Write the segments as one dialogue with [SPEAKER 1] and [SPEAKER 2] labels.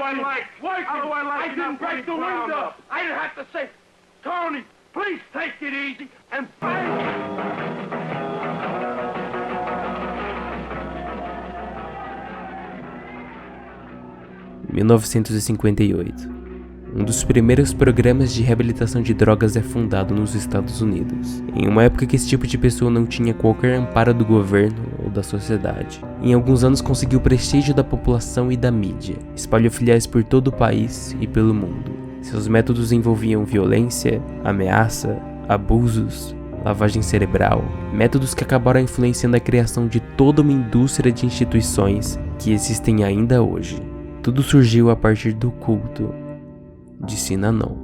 [SPEAKER 1] I didn't break the window. I didn't have to say, Tony, please take it easy and bang.
[SPEAKER 2] 1958. Um dos primeiros programas de reabilitação de drogas é fundado nos Estados Unidos, em uma época que esse tipo de pessoa não tinha qualquer amparo do governo ou da sociedade. Em alguns anos conseguiu prestígio da população e da mídia, espalhou filiais por todo o país e pelo mundo. Seus métodos envolviam violência, ameaça, abusos, lavagem cerebral, métodos que acabaram influenciando a criação de toda uma indústria de instituições que existem ainda hoje. Tudo surgiu a partir do culto de Synanon.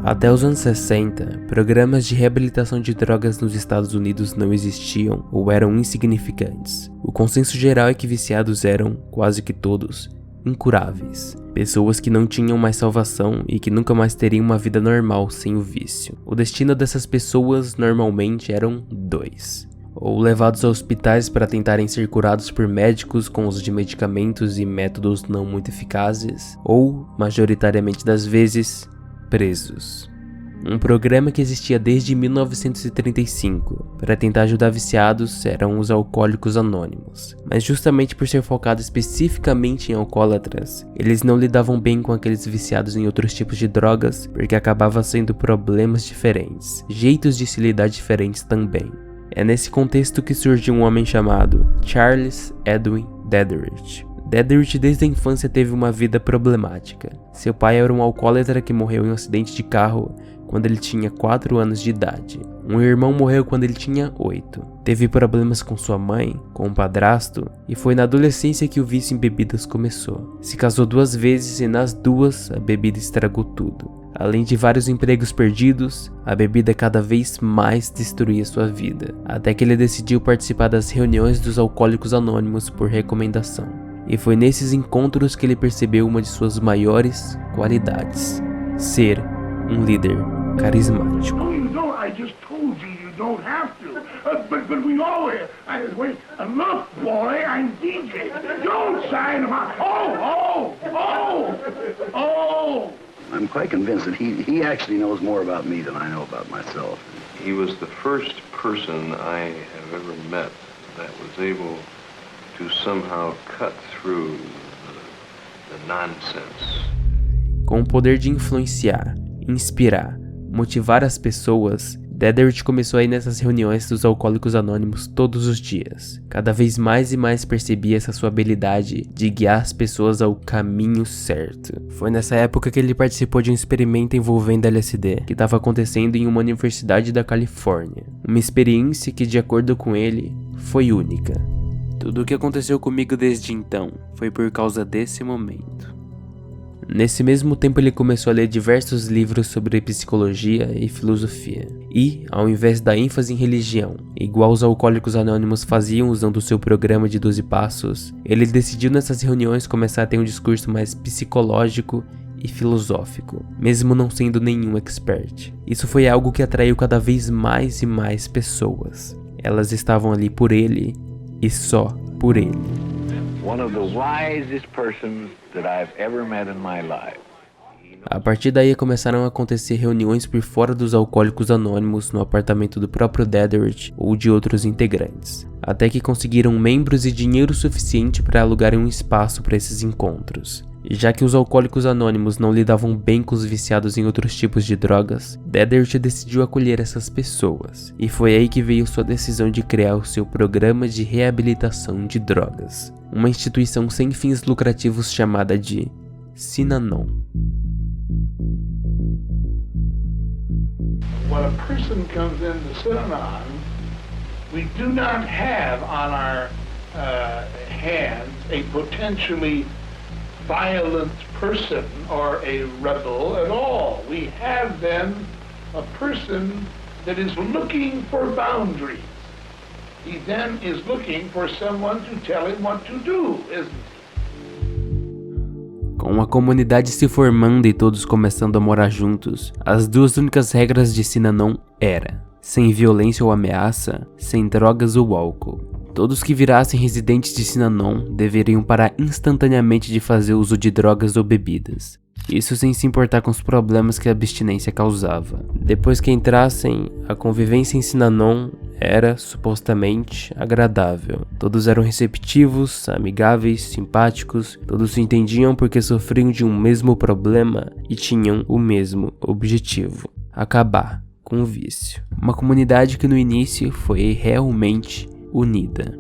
[SPEAKER 2] Até os anos 60, programas de reabilitação de drogas nos Estados Unidos não existiam ou eram insignificantes. O consenso geral é que viciados eram, quase que todos, incuráveis. Pessoas que não tinham mais salvação e que nunca mais teriam uma vida normal sem o vício. O destino dessas pessoas normalmente eram dois: ou levados a hospitais para tentarem ser curados por médicos com uso de medicamentos e métodos não muito eficazes, ou, majoritariamente das vezes, presos. Um programa que existia desde 1935 para tentar ajudar viciados eram os Alcoólicos Anônimos, mas justamente por ser focado especificamente em alcoólatras, eles não lidavam bem com aqueles viciados em outros tipos de drogas, porque acabava sendo problemas diferentes, jeitos de se lidar diferentes também. É nesse contexto que surge um homem chamado Charles Edwin Dedrick. Dedrick desde a infância teve uma vida problemática. Seu pai era um alcoólatra que morreu em um acidente de carro quando ele tinha 4 anos de idade. Um irmão morreu quando ele tinha 8. Teve problemas com sua mãe, com um padrasto, e foi na adolescência que o vício em bebidas começou. Se casou 2 vezes e nas 2 a bebida estragou tudo. Além de vários empregos perdidos, a bebida cada vez mais destruía sua vida, até que ele decidiu participar das reuniões dos Alcoólicos Anônimos por recomendação. E foi nesses encontros que ele percebeu uma de suas maiores qualidades: ser um líder carismático.
[SPEAKER 1] No, you don't. I just told you you don't have to. But we all wait. Look, boy, I'm DJ. Don't sign him out. Oh!
[SPEAKER 3] I'm quite convinced that he actually knows more about me than I know about myself.
[SPEAKER 4] He was the first person I have ever met that was able to somehow cut through the nonsense.
[SPEAKER 2] Com o poder de influenciar, inspirar, motivar as pessoas, Dedrick começou a ir nessas reuniões dos Alcoólicos Anônimos todos os dias. Cada vez mais e mais percebia essa sua habilidade de guiar as pessoas ao caminho certo. Foi nessa época que ele participou de um experimento envolvendo LSD, que estava acontecendo em uma universidade da Califórnia. Uma experiência que, de acordo com ele, foi única. Tudo o que aconteceu comigo desde então foi por causa desse momento. Nesse mesmo tempo ele começou a ler diversos livros sobre psicologia e filosofia. E, ao invés da ênfase em religião, igual os Alcoólicos Anônimos faziam usando o seu programa de 12 passos, ele decidiu nessas reuniões começar a ter um discurso mais psicológico e filosófico, mesmo não sendo nenhum expert. Isso foi algo que atraiu cada vez mais e mais pessoas. Elas estavam ali por ele e só por ele.
[SPEAKER 5] One of the wisest persons that I've ever met in my life.
[SPEAKER 2] A partir daí começaram a acontecer reuniões por fora dos Alcoólicos Anônimos no apartamento do próprio Dedrick ou de outros integrantes, até que conseguiram membros e dinheiro suficiente para alugarem um espaço para esses encontros. E já que os Alcoólicos Anônimos não lidavam bem com os viciados em outros tipos de drogas, Dedrick decidiu acolher essas pessoas, e foi aí que veio sua decisão de criar o seu programa de reabilitação de drogas, uma instituição sem fins lucrativos chamada de Synanon.
[SPEAKER 1] When a person comes into Synanon, we do not have on our hands a potentially violent person or a rebel at all. We have then a person that is looking for boundaries. He then is looking for someone to tell him what to do, isn't he?
[SPEAKER 2] Com a comunidade se formando e todos começando a morar juntos, as duas únicas regras de Synanon era: sem violência ou ameaça, sem drogas ou álcool. Todos que virassem residentes de Synanon deveriam parar instantaneamente de fazer uso de drogas ou bebidas. Isso sem se importar com os problemas que a abstinência causava. Depois que entrassem, a convivência em Synanon era, supostamente, agradável. Todos eram receptivos, amigáveis, simpáticos, todos se entendiam porque sofriam de um mesmo problema e tinham o mesmo objetivo: acabar com o vício. Uma comunidade que no início foi realmente unida.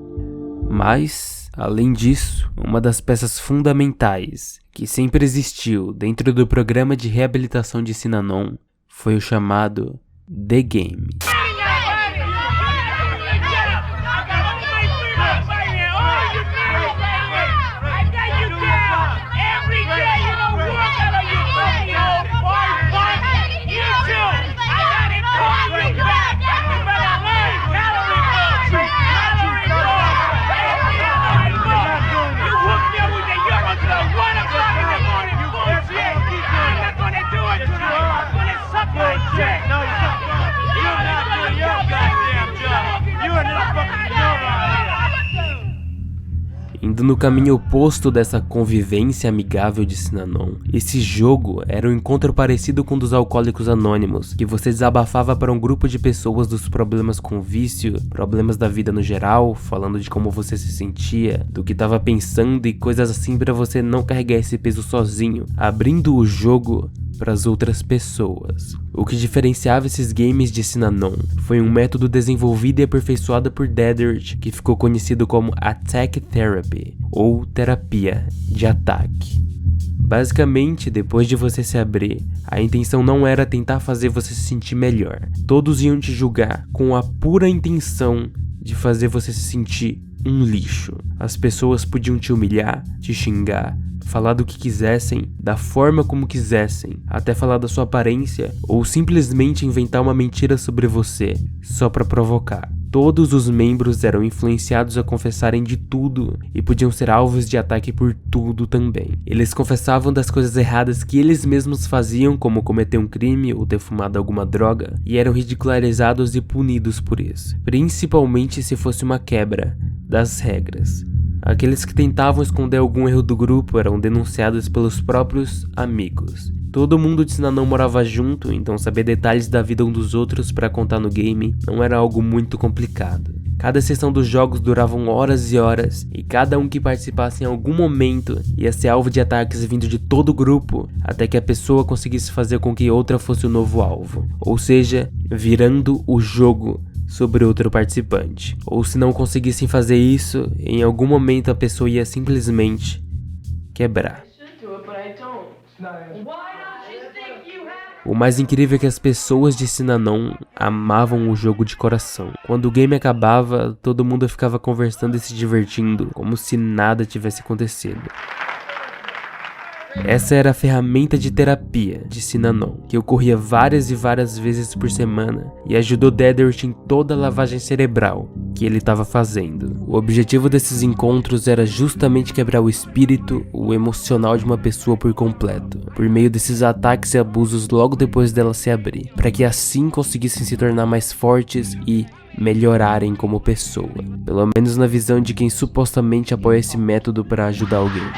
[SPEAKER 2] Mas, além disso, uma das peças fundamentais que sempre existiu dentro do programa de reabilitação de Synanon foi o chamado The Game. Indo no caminho oposto dessa convivência amigável de Synanon, esse jogo era um encontro parecido com o dos Alcoólicos Anônimos, que você desabafava para um grupo de pessoas dos problemas com vício, problemas da vida no geral, falando de como você se sentia, do que estava pensando e coisas assim para você não carregar esse peso sozinho, abrindo o jogo para as outras pessoas. O que diferenciava esses games de Synanon foi um método desenvolvido e aperfeiçoado por Dedrick, que ficou conhecido como Attack Therapy, ou terapia de ataque. Basicamente, depois de você se abrir, a intenção não era tentar fazer você se sentir melhor. Todos iam te julgar com a pura intenção de fazer você se sentir um lixo. As pessoas podiam te humilhar, te xingar, falar do que quisessem, da forma como quisessem, até falar da sua aparência, ou simplesmente inventar uma mentira sobre você, só pra provocar. Todos os membros eram influenciados a confessarem de tudo e podiam ser alvos de ataque por tudo também. Eles confessavam das coisas erradas que eles mesmos faziam, como cometer um crime ou ter fumado alguma droga, e eram ridicularizados e punidos por isso, principalmente se fosse uma quebra das regras. Aqueles que tentavam esconder algum erro do grupo eram denunciados pelos próprios amigos. Todo mundo de Synanon morava junto, então saber detalhes da vida um dos outros para contar no game não era algo muito complicado. Cada sessão dos jogos duravam horas e horas, e cada um que participasse em algum momento ia ser alvo de ataques vindo de todo o grupo, até que a pessoa conseguisse fazer com que outra fosse o novo alvo, ou seja, virando o jogo sobre outro participante. Ou se não conseguissem fazer isso, em algum momento a pessoa ia simplesmente quebrar. O mais incrível é que as pessoas de Synanon amavam o jogo de coração. Quando o game acabava, todo mundo ficava conversando e se divertindo, como se nada tivesse acontecido. Essa era a ferramenta de terapia de Synanon, que ocorria várias e várias vezes por semana e ajudou Dedrick em toda a lavagem cerebral que ele estava fazendo. O objetivo desses encontros era justamente quebrar o espírito, o emocional de uma pessoa por completo, por meio desses ataques e abusos logo depois dela se abrir, para que assim conseguissem se tornar mais fortes e melhorarem como pessoa, pelo menos na visão de quem supostamente apoia esse método para ajudar alguém.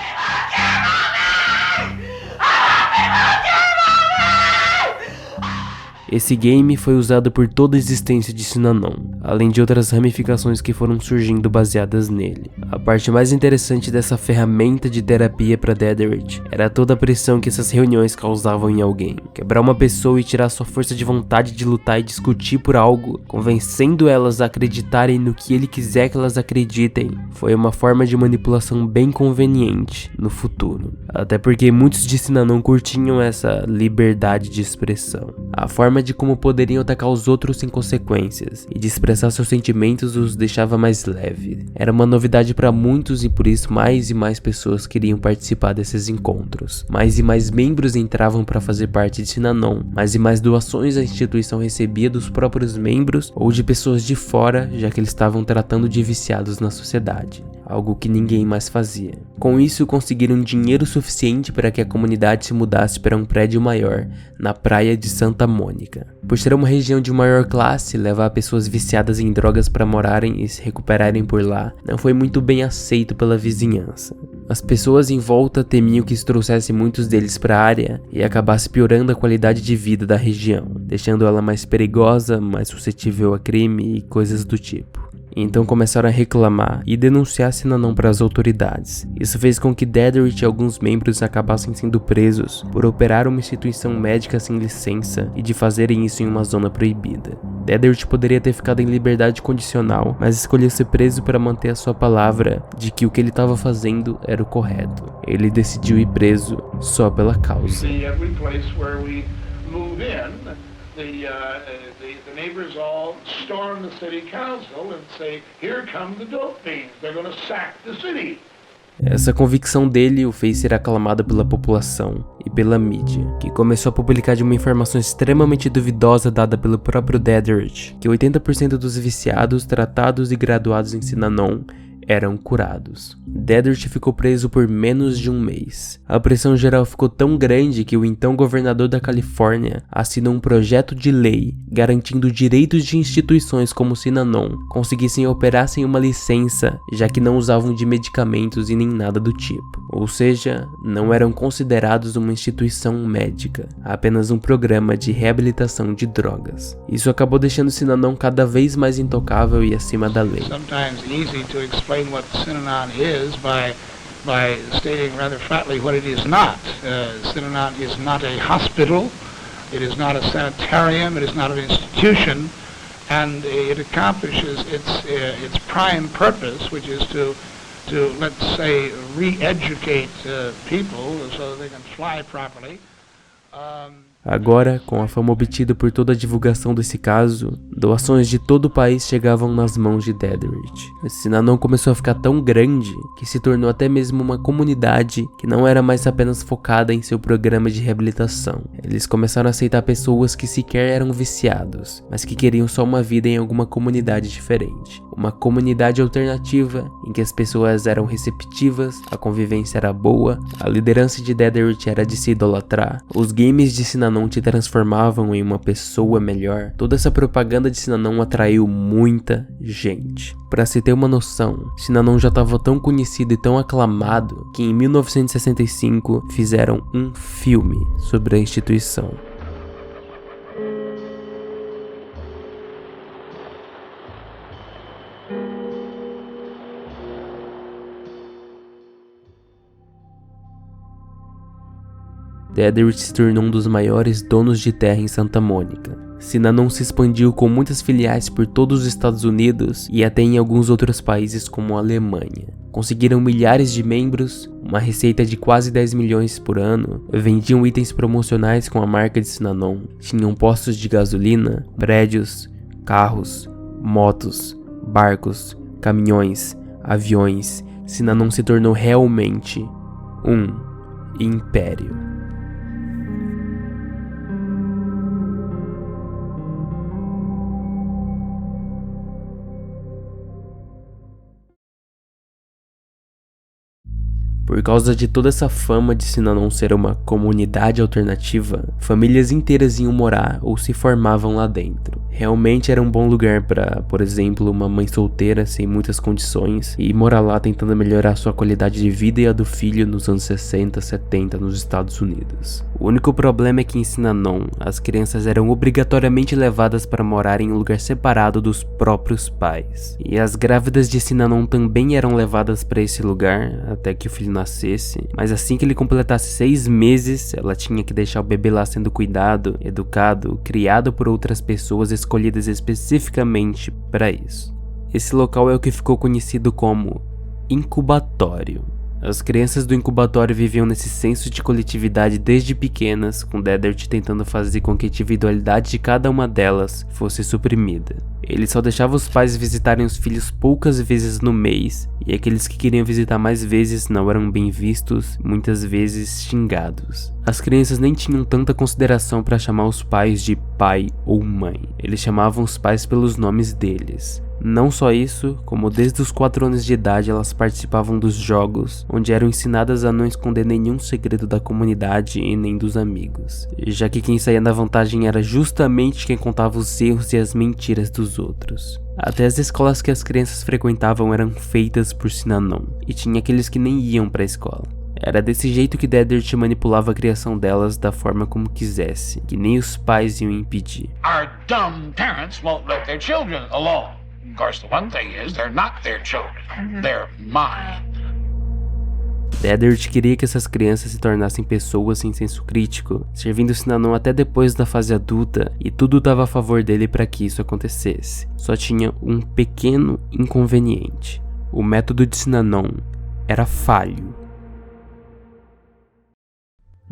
[SPEAKER 2] Esse game foi usado por toda a existência de Synanon, além de outras ramificações que foram surgindo baseadas nele. A parte mais interessante dessa ferramenta de terapia para Dedrick era toda a pressão que essas reuniões causavam em alguém. Quebrar uma pessoa e tirar sua força de vontade de lutar e discutir por algo, convencendo elas a acreditarem no que ele quiser que elas acreditem, foi uma forma de manipulação bem conveniente no futuro. Até porque muitos de Synanon curtiam essa liberdade de expressão. A forma de como poderiam atacar os outros sem consequências e de expressar seus sentimentos os deixava mais leve. Era uma novidade para muitos e por isso mais e mais pessoas queriam participar desses encontros. Mais e mais membros entravam para fazer parte de Synanon, mais e mais doações a instituição recebia dos próprios membros ou de pessoas de fora, já que eles estavam tratando de viciados na sociedade. algo que ninguém mais fazia. Com isso, conseguiram dinheiro suficiente para que a comunidade se mudasse para um prédio maior, na praia de Santa Mônica. Por ser uma região de maior classe, levar pessoas viciadas em drogas para morarem e se recuperarem por lá não foi muito bem aceito pela vizinhança. As pessoas em volta temiam que isso trouxesse muitos deles para a área e acabasse piorando a qualidade de vida da região, deixando ela mais perigosa, mais suscetível a crime e coisas do tipo. Então começaram a reclamar e denunciar Synanon para as autoridades. Isso fez com que Dedrick e alguns membros acabassem sendo presos por operar uma instituição médica sem licença e de fazerem isso em uma zona proibida. Dedrick poderia ter ficado em liberdade condicional, mas escolheu ser preso para manter a sua palavra de que o que ele estava fazendo era o correto. Ele decidiu ir preso só pela causa.
[SPEAKER 1] The neighbors all storm the city council and say, "Here come the dope fiends. They're going to sack the city."
[SPEAKER 2] Essa convicção dele o fez ser aclamado pela população e pela mídia, que começou a publicar de uma informação extremamente duvidosa dada pelo próprio Dedrick, que 80% dos viciados, tratados e graduados em Synanon eram curados. Dedrick ficou preso por menos de um mês. A pressão geral ficou tão grande que o então governador da Califórnia assinou um projeto de lei garantindo direitos de instituições como Synanon conseguissem operar sem uma licença, já que não usavam de medicamentos e nem nada do tipo. Ou seja, não eram considerados uma instituição médica, apenas um programa de reabilitação de drogas. Isso acabou deixando Synanon cada vez mais intocável e acima da lei.
[SPEAKER 1] What Synanon is by stating rather flatly what it is not. Synanon is not a hospital, it is not a sanitarium, it is not an institution, and it accomplishes its prime purpose, which is to let's say re-educate people so they can fly properly.
[SPEAKER 2] Agora, com a fama obtida por toda a divulgação desse caso, doações de todo o país chegavam nas mãos de Dedrick. Synanon começou a ficar tão grande que se tornou até mesmo uma comunidade que não era mais apenas focada em seu programa de reabilitação. Eles começaram a aceitar pessoas que sequer eram viciados, mas que queriam só uma vida em alguma comunidade diferente. Uma comunidade alternativa em que as pessoas eram receptivas, a convivência era boa, a liderança de Dedrick era de se idolatrar, os games de Synanon te transformavam em uma pessoa melhor. Toda essa propaganda de Synanon atraiu muita gente. Para se ter uma noção, Synanon já estava tão conhecido e tão aclamado que em 1965 fizeram um filme sobre a instituição. Dedrick se tornou um dos maiores donos de terra em Santa Mônica. Synanon se expandiu com muitas filiais por todos os Estados Unidos e até em alguns outros países como a Alemanha. Conseguiram milhares de membros, uma receita de quase 10 milhões por ano, vendiam itens promocionais com a marca de Synanon, tinham postos de gasolina, prédios, carros, motos, barcos, caminhões, aviões. Synanon se tornou realmente um império. Por causa de toda essa fama de Synanon ser uma comunidade alternativa, famílias inteiras iam morar ou se formavam lá dentro. Realmente era um bom lugar para, por exemplo, uma mãe solteira sem muitas condições e morar lá tentando melhorar sua qualidade de vida e a do filho nos anos 60, 70 nos Estados Unidos. O único problema é que em Synanon, as crianças eram obrigatoriamente levadas para morar em um lugar separado dos próprios pais. E as grávidas de Synanon também eram levadas para esse lugar até que o filho nascesse, mas assim que ele completasse 6 meses, ela tinha que deixar o bebê lá sendo cuidado, educado, criado por outras pessoas escolhidas especificamente para isso. Esse local é o que ficou conhecido como incubatório. As crianças do incubatório viviam nesse senso de coletividade desde pequenas, com Dedrick tentando fazer com que a individualidade de cada uma delas fosse suprimida. Ele só deixava os pais visitarem os filhos poucas vezes no mês, e aqueles que queriam visitar mais vezes não eram bem vistos, muitas vezes xingados. As crianças nem tinham tanta consideração para chamar os pais de pai ou mãe. Eles chamavam os pais pelos nomes deles. Não só isso, como desde os 4 anos de idade elas participavam dos jogos, onde eram ensinadas a não esconder nenhum segredo da comunidade e nem dos amigos, já que quem saía na vantagem era justamente quem contava os erros e as mentiras dos outros. Até as escolas que as crianças frequentavam eram feitas por Sinanon, e tinha aqueles que nem iam pra escola. Era desse jeito que Deddart manipulava a criação delas da forma como quisesse, que nem os pais iam impedir.
[SPEAKER 6] Our dumb parents won't let their children alone. Of course, the one thing is, they're not their children. They're mine.
[SPEAKER 2] Deddart queria que essas crianças se tornassem pessoas sem senso crítico, servindo Sinanon até depois da fase adulta, e tudo estava a favor dele para que isso acontecesse. Só tinha um pequeno inconveniente. O método de Sinanon era falho.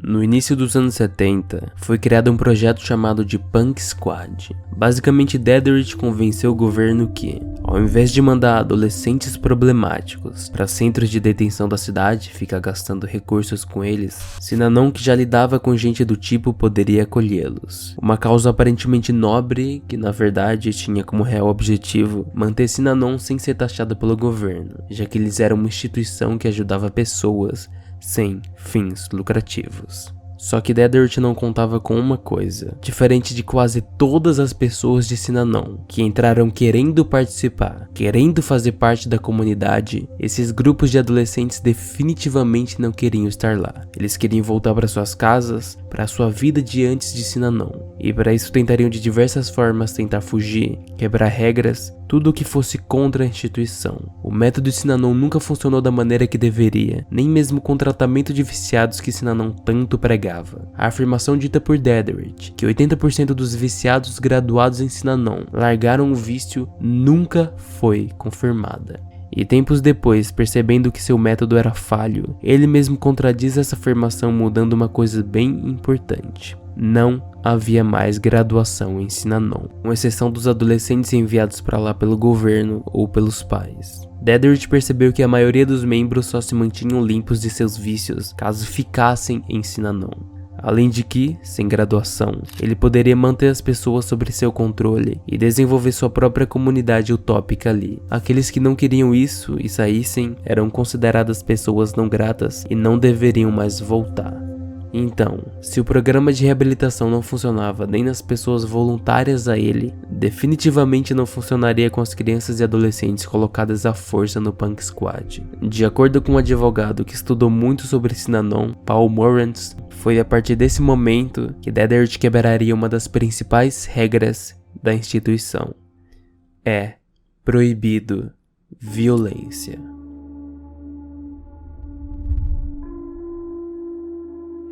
[SPEAKER 2] No início dos anos 70, foi criado um projeto chamado de Punk Squad. Basicamente, Deddart convenceu o governo que, ao invés de mandar adolescentes problemáticos para centros de detenção da cidade, ficar gastando recursos com eles, Sinanon, que já lidava com gente do tipo, poderia acolhê-los. Uma causa aparentemente nobre, que na verdade tinha como real objetivo manter Sinanon sem ser taxada pelo governo, já que eles eram uma instituição que ajudava pessoas sem fins lucrativos. Só que Deddart não contava com uma coisa, diferente de quase todas as pessoas de Sinanon, que entraram querendo participar, querendo fazer parte da comunidade. Esses grupos de adolescentes definitivamente não queriam estar lá. Eles queriam voltar para suas casas, para sua vida de antes de Sinanon, e para isso tentariam de diversas formas tentar fugir, quebrar regras, tudo o que fosse contra a instituição. O método de Sinanon nunca funcionou da maneira que deveria, nem mesmo com o tratamento de viciados que Sinanon tanto pregava. A afirmação dita por Deddart, que 80% dos viciados graduados em Sinanon largaram o vício, nunca foi confirmada. E tempos depois, percebendo que seu método era falho, ele mesmo contradiz essa afirmação mudando uma coisa bem importante. Não havia mais graduação em Sinanon, com exceção dos adolescentes enviados para lá pelo governo ou pelos pais. Deddart percebeu que a maioria dos membros só se mantinham limpos de seus vícios caso ficassem em Sinanon. Além de que, sem graduação, ele poderia manter as pessoas sob seu controle e desenvolver sua própria comunidade utópica ali. Aqueles que não queriam isso e saíssem eram consideradas pessoas não gratas e não deveriam mais voltar. Então, se o programa de reabilitação não funcionava nem nas pessoas voluntárias a ele, definitivamente não funcionaria com as crianças e adolescentes colocadas à força no Punk Squad. De acordo com um advogado que estudou muito sobre Sinanon, Paul Morantz, foi a partir desse momento que Deddart quebraria uma das principais regras da instituição. É proibido violência.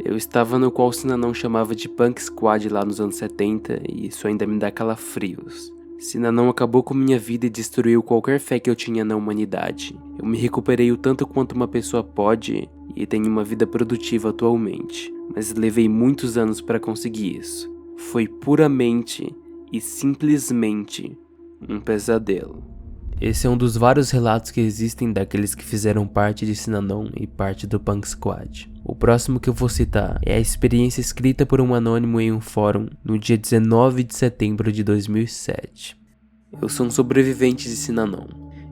[SPEAKER 2] Eu estava no qual Sinanon chamava de Punk Squad lá nos anos 70 e isso ainda me dá calafrios. Sinanon acabou com minha vida e destruiu qualquer fé que eu tinha na humanidade. Eu me recuperei o tanto quanto uma pessoa pode e tenho uma vida produtiva atualmente, mas levei muitos anos para conseguir isso. Foi puramente e simplesmente um pesadelo. Esse é um dos vários relatos que existem daqueles que fizeram parte de Sinanon e parte do Punk Squad. O próximo que eu vou citar é a experiência escrita por um anônimo em um fórum no dia 19 de setembro de 2007. Eu sou um sobrevivente de Sinanon.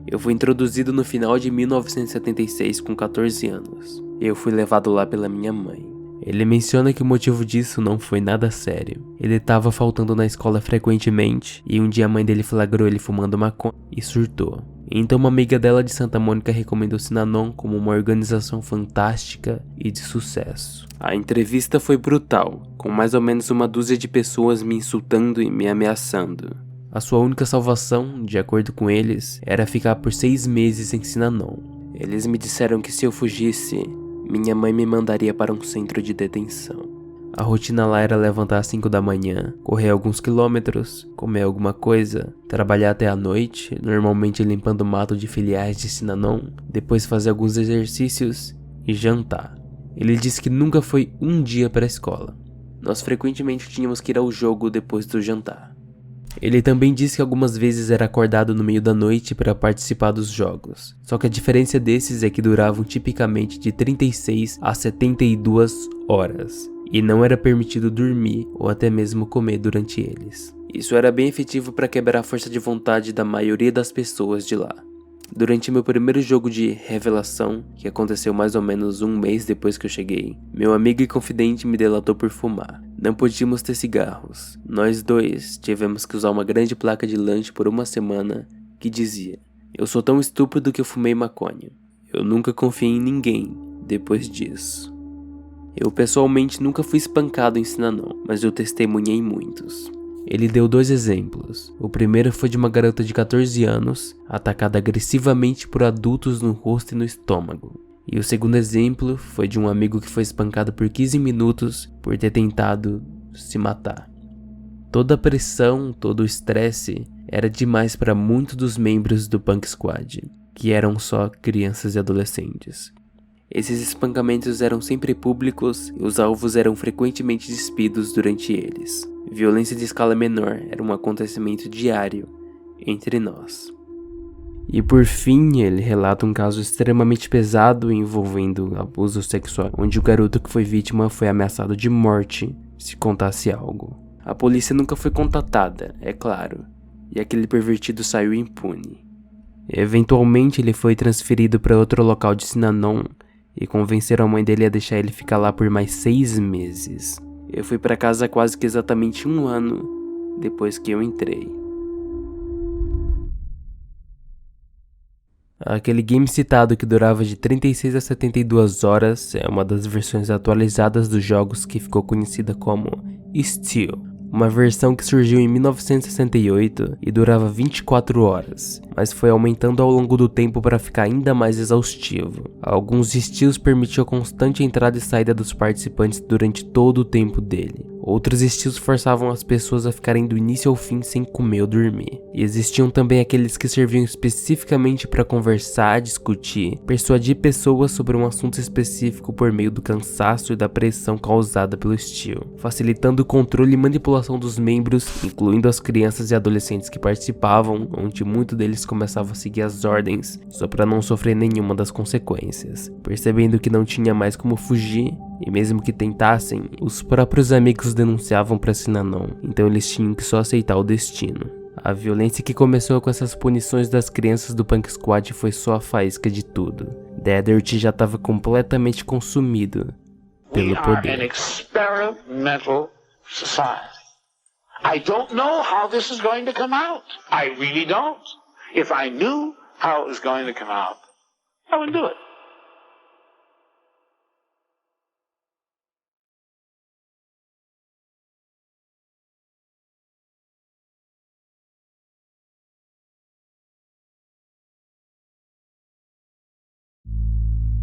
[SPEAKER 2] Eu fui introduzido no final de 1976 com 14 anos. Eu fui levado lá pela minha mãe. Ele menciona que o motivo disso não foi nada sério. Ele estava faltando na escola frequentemente e um dia a mãe dele flagrou ele fumando maconha e surtou. Então uma amiga dela de Santa Mônica recomendou Sinanon como uma organização fantástica e de sucesso. A entrevista foi brutal, com mais ou menos uma dúzia de pessoas me insultando e me ameaçando. A sua única salvação, de acordo com eles, era ficar por 6 meses em Sinanon. Eles me disseram que se eu fugisse, minha mãe me mandaria para um centro de detenção. A rotina lá era levantar às 5 da manhã, correr alguns quilômetros, comer alguma coisa, trabalhar até a noite, normalmente limpando o mato de filiais de Sinanon, depois fazer alguns exercícios e jantar. Ele disse que nunca foi um dia para a escola. Nós frequentemente tínhamos que ir ao jogo depois do jantar. Ele também disse que algumas vezes era acordado no meio da noite para participar dos jogos. Só que a diferença desses é que duravam tipicamente de 36 a 72 horas. E não era permitido dormir ou até mesmo comer durante eles. Isso era bem efetivo para quebrar a força de vontade da maioria das pessoas de lá. Durante meu primeiro jogo de revelação, que aconteceu mais ou menos um mês depois que eu cheguei, meu amigo e confidente me delatou por fumar. Não podíamos ter cigarros. Nós dois tivemos que usar uma grande placa de lanche por uma semana que dizia: "Eu sou tão estúpido que eu fumei maconha." Eu nunca confiei em ninguém depois disso. Eu pessoalmente nunca fui espancado em Sinanon, mas eu testemunhei muitos. Ele deu 2 exemplos. O primeiro foi de uma garota de 14 anos, atacada agressivamente por adultos no rosto e no estômago. E o segundo exemplo foi de um amigo que foi espancado por 15 minutos por ter tentado se matar. Toda a pressão, todo o estresse era demais para muitos dos membros do Punk Squad, que eram só crianças e adolescentes. Esses espancamentos eram sempre públicos e os alvos eram frequentemente despidos durante eles. Violência de escala menor era um acontecimento diário entre nós. E por fim, ele relata um caso extremamente pesado envolvendo abuso sexual, onde o garoto que foi vítima foi ameaçado de morte se contasse algo. A polícia nunca foi contatada, é claro, e aquele pervertido saiu impune. Eventualmente ele foi transferido para outro local de Sinanon e convenceram a mãe dele a deixar ele ficar lá por mais 6 meses. Eu fui para casa quase que exatamente 1 ano depois que eu entrei. Aquele game citado que durava de 36 a 72 horas é uma das versões atualizadas dos jogos que ficou conhecida como Steel. Uma versão que surgiu em 1968 e durava 24 horas, mas foi aumentando ao longo do tempo para ficar ainda mais exaustivo. Alguns estilos permitiam a constante entrada e saída dos participantes durante todo o tempo dele. Outros estilos forçavam as pessoas a ficarem do início ao fim sem comer ou dormir. E existiam também aqueles que serviam especificamente para conversar, discutir, persuadir pessoas sobre um assunto específico por meio do cansaço e da pressão causada pelo estilo, facilitando o controle e manipulação dos membros, incluindo as crianças e adolescentes que participavam, onde muitos deles começavam a seguir as ordens só para não sofrer nenhuma das consequências. Percebendo que não tinha mais como fugir, e mesmo que tentassem, os próprios amigos denunciavam para Sinanon, então eles tinham que só aceitar o destino. A violência que começou com essas punições das crianças do Punk Squad foi só a faísca de tudo. Deathert já estava completamente consumido pelo poder.
[SPEAKER 6] We are an experimental society. I don't know how this is going to come out. I really don't. If I knew how it was going to come out, I would do it.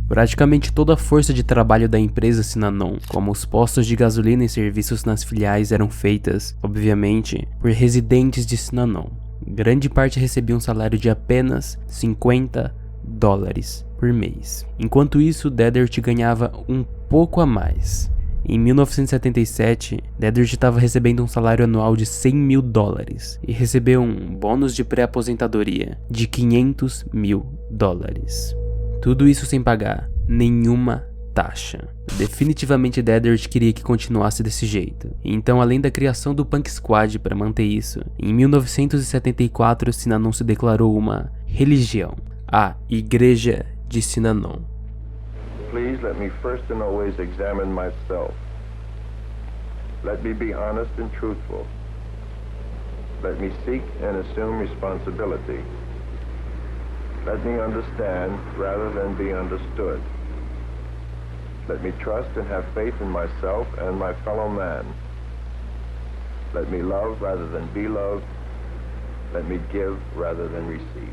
[SPEAKER 2] Praticamente toda a força de trabalho da empresa Sinanon, como os postos de gasolina e serviços nas filiais, eram feitas, obviamente, por residentes de Sinanon. Grande parte recebia um salário de apenas $50 por mês. Enquanto isso, Deathert ganhava um pouco a mais. Em 1977, Deathert estava recebendo um salário anual de $100 mil e recebeu um bônus de pré-aposentadoria de $500 mil. Tudo isso sem pagar nenhuma taxa. Definitivamente Deathert queria que continuasse desse jeito. Então, além da criação do Punk Squad para manter isso, em 1974 Sinanon se declarou uma religião, a Igreja de Sinanon.
[SPEAKER 4] Please let me first and always examine myself. Let me be honest and truthful. Let me seek and assume responsibility. Let me understand rather than be understood. Let me trust and have faith in myself and my fellow man. Let me love rather than be loved. Let me give rather than receive.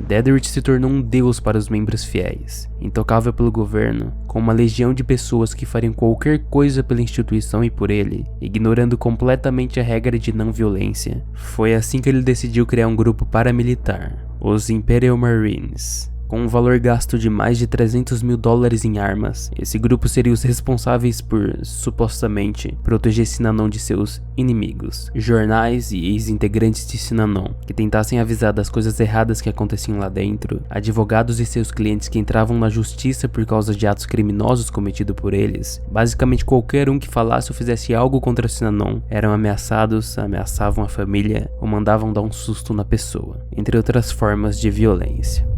[SPEAKER 2] Deathert se tornou um deus para os membros fiéis, intocável pelo governo, com uma legião de pessoas que fariam qualquer coisa pela instituição e por ele, ignorando completamente a regra de não violência. Foi assim que ele decidiu criar um grupo paramilitar, os Imperial Marines. Com um valor gasto de mais de $300 mil em armas, esse grupo seria os responsáveis por, supostamente, proteger Synanon de seus inimigos, jornais e ex-integrantes de Synanon, que tentassem avisar das coisas erradas que aconteciam lá dentro, advogados e seus clientes que entravam na justiça por causa de atos criminosos cometidos por eles. Basicamente qualquer um que falasse ou fizesse algo contra Synanon eram ameaçados, ameaçavam a família ou mandavam dar um susto na pessoa, entre outras formas de violência.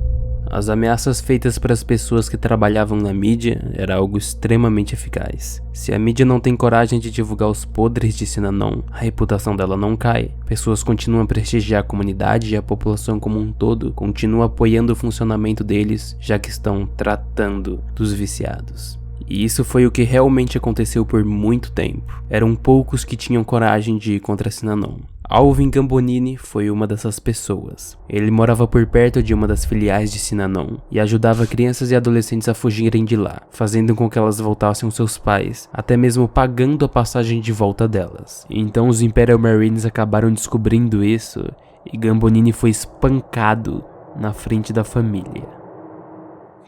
[SPEAKER 2] As ameaças feitas para as pessoas que trabalhavam na mídia era algo extremamente eficaz. Se a mídia não tem coragem de divulgar os podres de Synanon, a reputação dela não cai. Pessoas continuam a prestigiar a comunidade e a população como um todo continua apoiando o funcionamento deles, já que estão tratando dos viciados. E isso foi o que realmente aconteceu por muito tempo. Eram poucos que tinham coragem de ir contra Synanon. Alvin Gambonini foi uma dessas pessoas. Ele morava por perto de uma das filiais de Synanon e ajudava crianças e adolescentes a fugirem de lá, fazendo com que elas voltassem aos seus pais, até mesmo pagando a passagem de volta delas. Então os Imperial Marines acabaram descobrindo isso e Gambonini foi espancado na frente da família.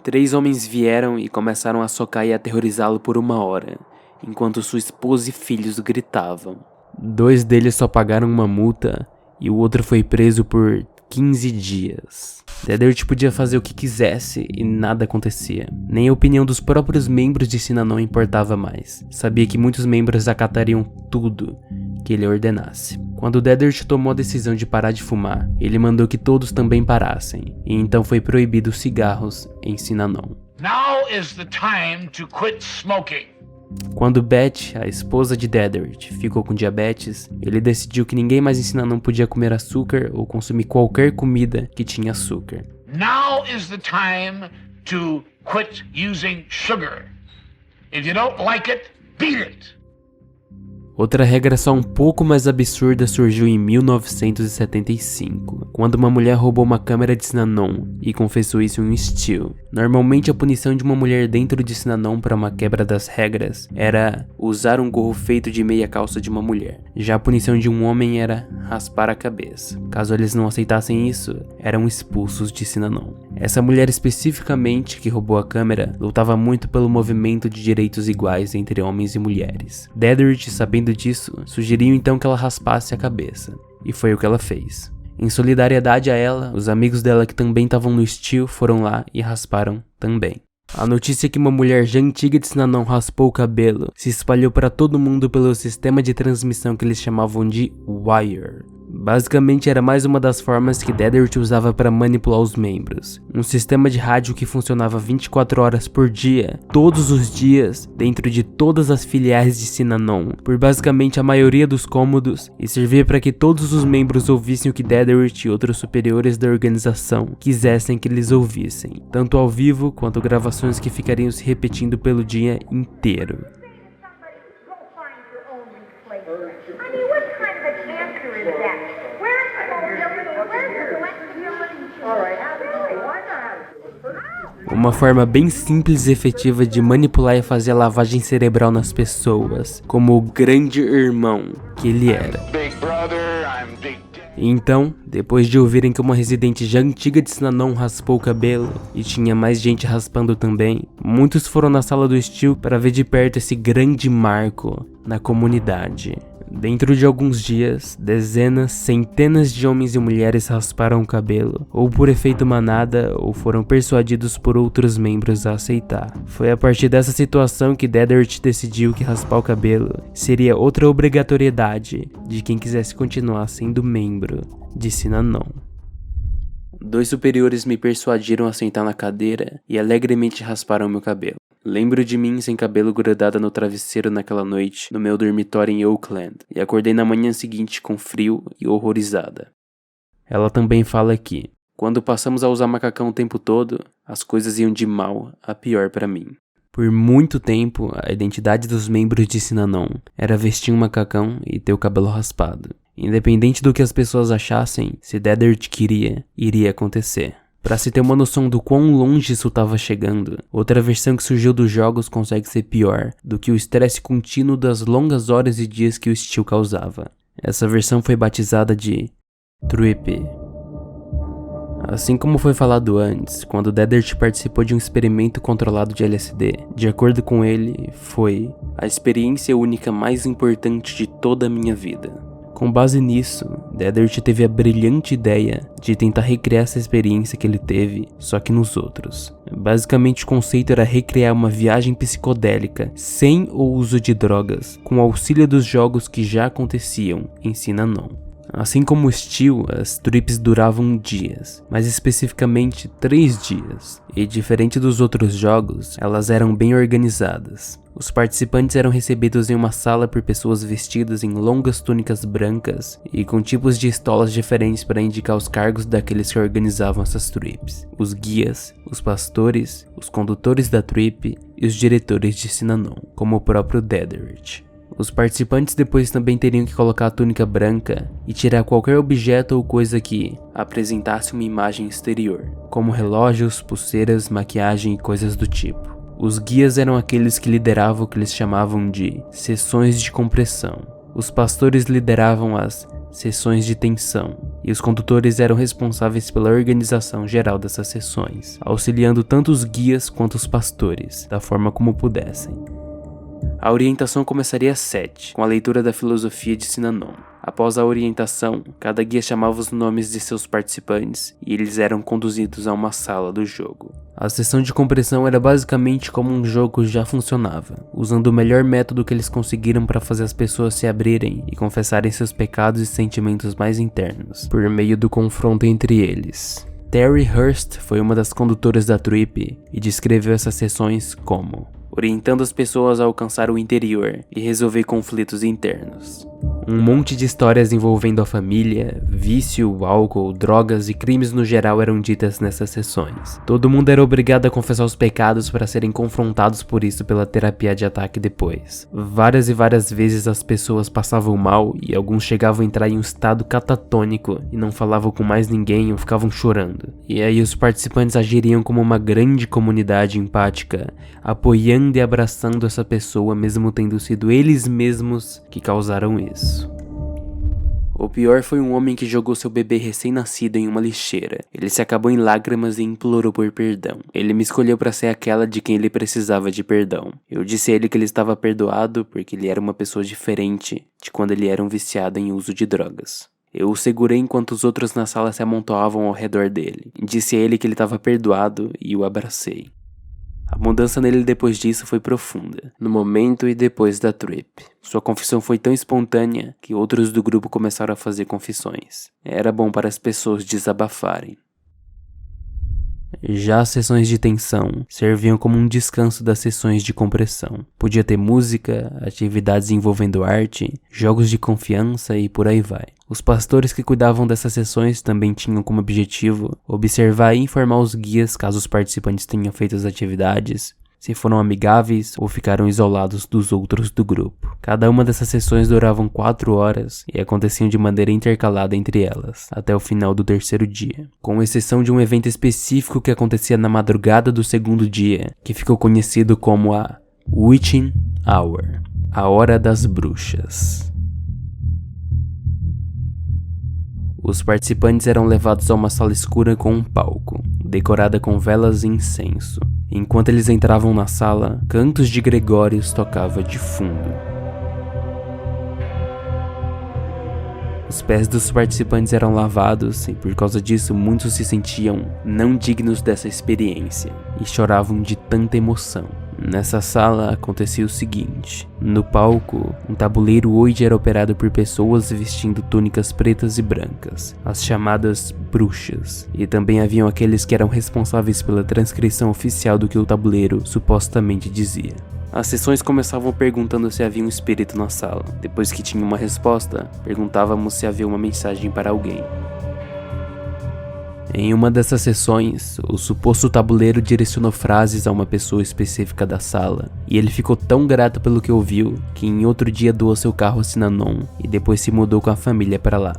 [SPEAKER 2] 3 homens vieram e começaram a socar e aterrorizá-lo por 1 hora, enquanto sua esposa e filhos gritavam. 2 deles só pagaram uma multa e o outro foi preso por 15 dias. Dedert podia fazer o que quisesse e nada acontecia. Nem a opinião dos próprios membros de Synanon importava mais. Sabia que muitos membros acatariam tudo que ele ordenasse. Quando Dedert tomou a decisão de parar de fumar, ele mandou que todos também parassem, e então foi proibido os cigarros em Synanon.
[SPEAKER 6] Now is the time to quit smoking.
[SPEAKER 2] Quando Beth, a esposa de Dedert, ficou com diabetes, ele decidiu que ninguém mais em Synanon podia comer açúcar ou consumir qualquer comida que tinha açúcar.
[SPEAKER 6] Now is the time to quit using sugar. If you don't like it, beat it.
[SPEAKER 2] Outra regra só um pouco mais absurda surgiu em 1975, quando uma mulher roubou uma câmera de Synanon e confessou isso em um Steel. Normalmente a punição de uma mulher dentro de Synanon para uma quebra das regras era usar um gorro feito de meia calça de uma mulher. Já a punição de um homem era raspar a cabeça. Caso eles não aceitassem isso, eram expulsos de Synanon. Essa mulher especificamente que roubou a câmera lutava muito pelo movimento de direitos iguais entre homens e mulheres. Dedert, sabendo disso, sugeriu então que ela raspasse a cabeça, e foi o que ela fez. Em solidariedade a ela, os amigos dela que também estavam no Steel foram lá e rasparam também. A notícia que uma mulher já antiga de Synanon raspou o cabelo se espalhou para todo mundo pelo sistema de transmissão que eles chamavam de Wire. Basicamente era mais uma das formas que Dedert usava para manipular os membros. Um sistema de rádio que funcionava 24 horas por dia, todos os dias, dentro de todas as filiais de Synanon, por basicamente a maioria dos cômodos, e servia para que todos os membros ouvissem o que Dedert e outros superiores da organização quisessem que eles ouvissem, tanto ao vivo quanto gravações que ficariam se repetindo pelo dia inteiro. Uma forma bem simples e efetiva de manipular e fazer a lavagem cerebral nas pessoas, como o grande irmão que ele era. Então, depois de ouvirem que uma residente já antiga de Synanon raspou o cabelo, e tinha mais gente raspando também, muitos foram na sala do Steel para ver de perto esse grande marco na comunidade. Dentro de alguns dias, dezenas, centenas de homens e mulheres rasparam o cabelo, ou por efeito manada, ou foram persuadidos por outros membros a aceitar. Foi a partir dessa situação que Dedert decidiu que raspar o cabelo seria outra obrigatoriedade de quem quisesse continuar sendo membro de Synanon. 2 superiores me persuadiram a sentar na cadeira e alegremente rasparam meu cabelo. Lembro de mim sem cabelo grudado no travesseiro naquela noite no meu dormitório em Oakland e acordei na manhã seguinte com frio e horrorizada. Ela também fala que, quando passamos a usar macacão o tempo todo, as coisas iam de mal a pior para mim. Por muito tempo, a identidade dos membros de Synanon era vestir um macacão e ter o cabelo raspado. Independente do que as pessoas achassem, se Dedert queria, iria acontecer. Pra se ter uma noção do quão longe isso tava chegando, outra versão que surgiu dos jogos consegue ser pior do que o estresse contínuo das longas horas e dias que o Steel causava. Essa versão foi batizada de Trip. Assim como foi falado antes, quando Deddart participou de um experimento controlado de LSD, de acordo com ele, foi a experiência única mais importante de toda a minha vida. Com base nisso, Deddart teve a brilhante ideia de tentar recriar essa experiência que ele teve, só que nos outros. Basicamente o conceito era recriar uma viagem psicodélica sem o uso de drogas, com o auxílio dos jogos que já aconteciam em Synanon. Assim como o Steel, as trips duravam dias, mais especificamente 3 dias, e diferente dos outros jogos, elas eram bem organizadas. Os participantes eram recebidos em uma sala por pessoas vestidas em longas túnicas brancas e com tipos de estolas diferentes para indicar os cargos daqueles que organizavam essas trips: os guias, os pastores, os condutores da trip e os diretores de Synanon, como o próprio Deddart. Os participantes depois também teriam que colocar a túnica branca e tirar qualquer objeto ou coisa que apresentasse uma imagem exterior, como relógios, pulseiras, maquiagem e coisas do tipo. Os guias eram aqueles que lideravam o que eles chamavam de sessões de compressão. Os pastores lideravam as sessões de tensão, e os condutores eram responsáveis pela organização geral dessas sessões, auxiliando tanto os guias quanto os pastores, da forma como pudessem. A orientação começaria às 7, com a leitura da filosofia de Synanon. Após a orientação, cada guia chamava os nomes de seus participantes e eles eram conduzidos a uma sala do jogo. A sessão de compressão era basicamente como um jogo já funcionava, usando o melhor método que eles conseguiram para fazer as pessoas se abrirem e confessarem seus pecados e sentimentos mais internos, por meio do confronto entre eles. Terry Hurst foi uma das condutoras da trip e descreveu essas sessões como orientando as pessoas a alcançar o interior e resolver conflitos internos. Um monte de histórias envolvendo a família, vício, álcool, drogas e crimes no geral eram ditas nessas sessões. Todo mundo era obrigado a confessar os pecados para serem confrontados por isso pela terapia de ataque depois. Várias e várias vezes as pessoas passavam mal e alguns chegavam a entrar em um estado catatônico e não falavam com mais ninguém ou ficavam chorando. E aí os participantes agiriam como uma grande comunidade empática, apoiando e abraçando essa pessoa mesmo tendo sido eles mesmos que causaram isso. O pior foi um homem que jogou seu bebê recém-nascido em uma lixeira. Ele se acabou em lágrimas e implorou por perdão. Ele me escolheu para ser aquela de quem ele precisava de perdão. Eu disse a ele que ele estava perdoado porque ele era uma pessoa diferente de quando ele era um viciado em uso de drogas. Eu o segurei enquanto os outros na sala se amontoavam ao redor dele. Disse a ele que ele estava perdoado e o abracei. A mudança nele depois disso foi profunda, no momento e depois da trip. Sua confissão foi tão espontânea que outros do grupo começaram a fazer confissões. Era bom para as pessoas desabafarem. Já as sessões de tensão serviam como um descanso das sessões de compressão. Podia ter música, atividades envolvendo arte, jogos de confiança e por aí vai. Os pastores que cuidavam dessas sessões também tinham como objetivo observar e informar os guias caso os participantes tenham feito as atividades, se foram amigáveis ou ficaram isolados dos outros do grupo. Cada uma dessas sessões duravam 4 horas e aconteciam de maneira intercalada entre elas, até o final do 3º dia, com exceção de um evento específico que acontecia na madrugada do 2º dia, que ficou conhecido como a Witching Hour, a Hora das Bruxas. Os participantes eram levados a uma sala escura com um palco, decorada com velas e incenso. Enquanto eles entravam na sala, cantos de Gregórios tocava de fundo. Os pés dos participantes eram lavados e por causa disso muitos se sentiam não dignos dessa experiência e choravam de tanta emoção. Nessa sala acontecia o seguinte: no palco, um tabuleiro Ouija era operado por pessoas vestindo túnicas pretas e brancas, as chamadas bruxas, e também haviam aqueles que eram responsáveis pela transcrição oficial do que o tabuleiro supostamente dizia. As sessões começavam perguntando se havia um espírito na sala. Depois que tinha uma resposta, perguntávamos se havia uma mensagem para alguém. Em uma dessas sessões, o suposto tabuleiro direcionou frases a uma pessoa específica da sala, e ele ficou tão grato pelo que ouviu, que em outro dia doou seu carro a Synanon e depois se mudou com a família para lá.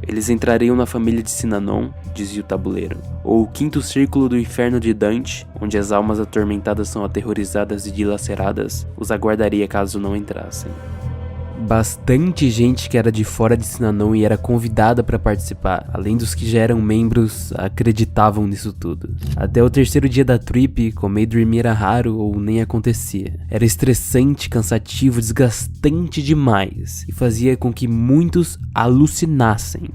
[SPEAKER 2] Eles entrariam na família de Synanon, dizia o tabuleiro, ou o 5º círculo do inferno de Dante, onde as almas atormentadas são aterrorizadas e dilaceradas, os aguardaria caso não entrassem. Bastante gente que era de fora de Synanon e era convidada para participar, além dos que já eram membros, acreditavam nisso tudo. Até o terceiro dia da trip, comer e dormir era raro ou nem acontecia. Era estressante, cansativo, desgastante demais e fazia com que muitos alucinassem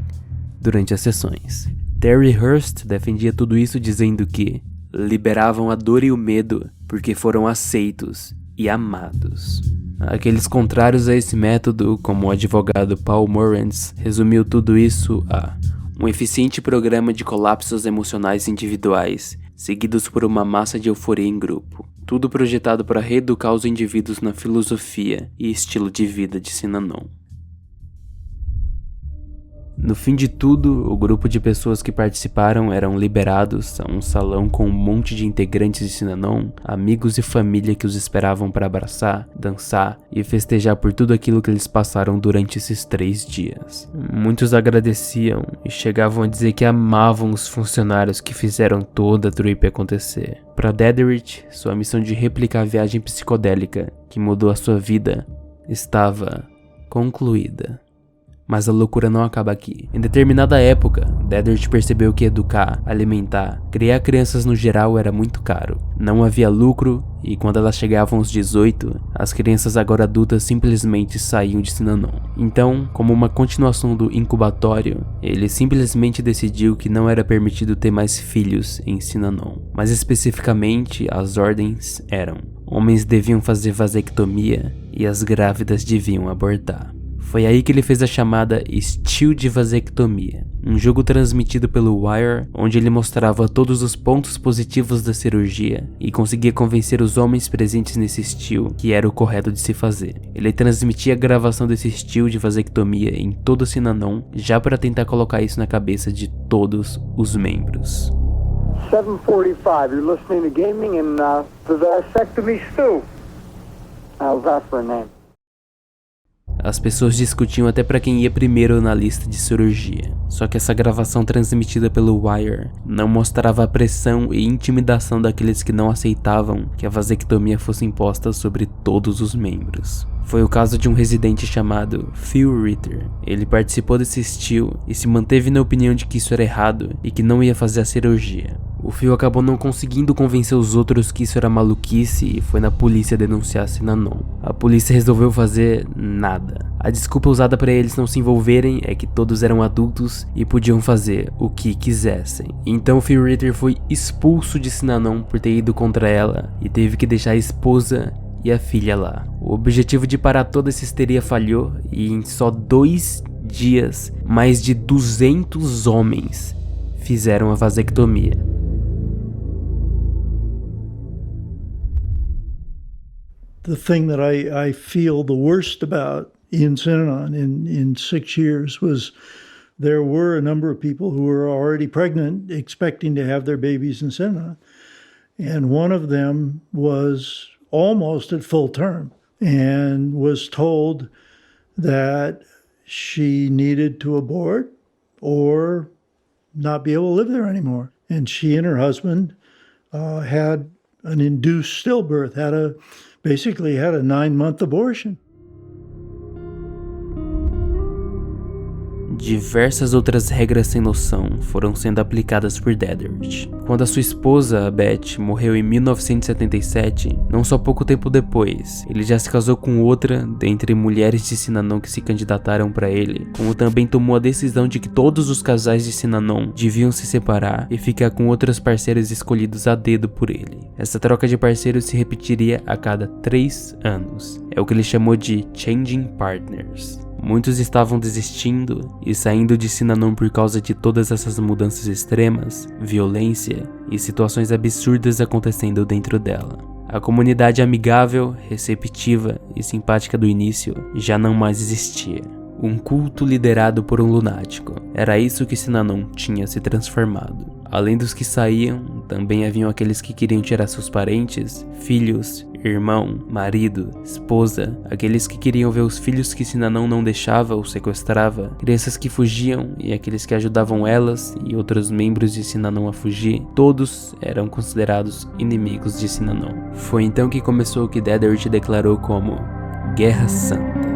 [SPEAKER 2] durante as sessões. Terry Hurst defendia tudo isso dizendo que liberavam a dor e o medo porque foram aceitos e amados. Aqueles contrários a esse método, como o advogado Paul Morantz, resumiu tudo isso a um eficiente programa de colapsos emocionais individuais, seguidos por uma massa de euforia em grupo. Tudo projetado para reeducar os indivíduos na filosofia e estilo de vida de Synanon. No fim de tudo, o grupo de pessoas que participaram eram liberados a um salão com um monte de integrantes de Synanon, amigos e família que os esperavam para abraçar, dançar e festejar por tudo aquilo que eles passaram durante esses 3 dias. Muitos agradeciam e chegavam a dizer que amavam os funcionários que fizeram toda a trip acontecer. Para Dedrick, sua missão de replicar a viagem psicodélica que mudou a sua vida estava concluída. Mas a loucura não acaba aqui. Em determinada época, Dedrick percebeu que educar, alimentar, criar crianças no geral era muito caro. Não havia lucro e quando elas chegavam aos 18, as crianças agora adultas simplesmente saíam de Synanon. Então, como uma continuação do incubatório, ele simplesmente decidiu que não era permitido ter mais filhos em Synanon. Mais especificamente, as ordens eram: homens deviam fazer vasectomia e as grávidas deviam abortar. Foi aí que ele fez a chamada Estilo de Vasectomia, um jogo transmitido pelo Wire, onde ele mostrava todos os pontos positivos da cirurgia e conseguia convencer os homens presentes nesse estilo que era o correto de se fazer. Ele transmitia a gravação desse estilo de vasectomia em todo o Synanon, já para tentar colocar isso na cabeça de todos os membros.
[SPEAKER 7] 7:45, you're listening to Gaming and the Vasectomy Stew. How's that for a name?
[SPEAKER 2] As pessoas discutiam até para quem ia primeiro na lista de cirurgia. Só que essa gravação transmitida pelo Wire não mostrava a pressão e intimidação daqueles que não aceitavam que a vasectomia fosse imposta sobre todos os membros. Foi o caso de um residente chamado Phil Ritter. Ele participou desse estilo e se manteve na opinião de que isso era errado e que não ia fazer a cirurgia. O Phil acabou não conseguindo convencer os outros que isso era maluquice e foi na polícia denunciar Synanon. A polícia resolveu fazer nada. A desculpa usada para eles não se envolverem é que todos eram adultos e podiam fazer o que quisessem. Então Phil Ritter foi expulso de Synanon por ter ido contra ela e teve que deixar a esposa e a filha lá. O objetivo de parar toda essa histeria falhou e em só 2 dias, mais de 200 homens fizeram a vasectomia.
[SPEAKER 8] The thing that I feel the worst about in Synanon in 6 years was there were a number of people who were already pregnant, expecting to have their babies in Synanon. And one of them was almost at full term and was told that she needed to abort or not be able to live there anymore. And she and her husband had an induced stillbirth, basically had a 9-month abortion.
[SPEAKER 2] Diversas outras regras sem noção foram sendo aplicadas por Dedrick. Quando a sua esposa, Beth, morreu em 1977, não só pouco tempo depois, ele já se casou com outra dentre mulheres de Synanon que se candidataram para ele, como também tomou a decisão de que todos os casais de Synanon deviam se separar e ficar com outros parceiros escolhidos a dedo por ele. Essa troca de parceiros se repetiria a cada 3 anos. É o que ele chamou de Changing Partners. Muitos estavam desistindo e saindo de Synanon por causa de todas essas mudanças extremas, violência e situações absurdas acontecendo dentro dela. A comunidade amigável, receptiva e simpática do início já não mais existia. Um culto liderado por um lunático. Era isso que Synanon tinha se transformado. Além dos que saíam, também haviam aqueles que queriam tirar seus parentes, filhos, irmão, marido, esposa, aqueles que queriam ver os filhos que Synanon não deixava ou sequestrava, crianças que fugiam e aqueles que ajudavam elas e outros membros de Synanon a fugir, todos eram considerados inimigos de Synanon. Foi então que começou o que Dedrick declarou como Guerra Santa.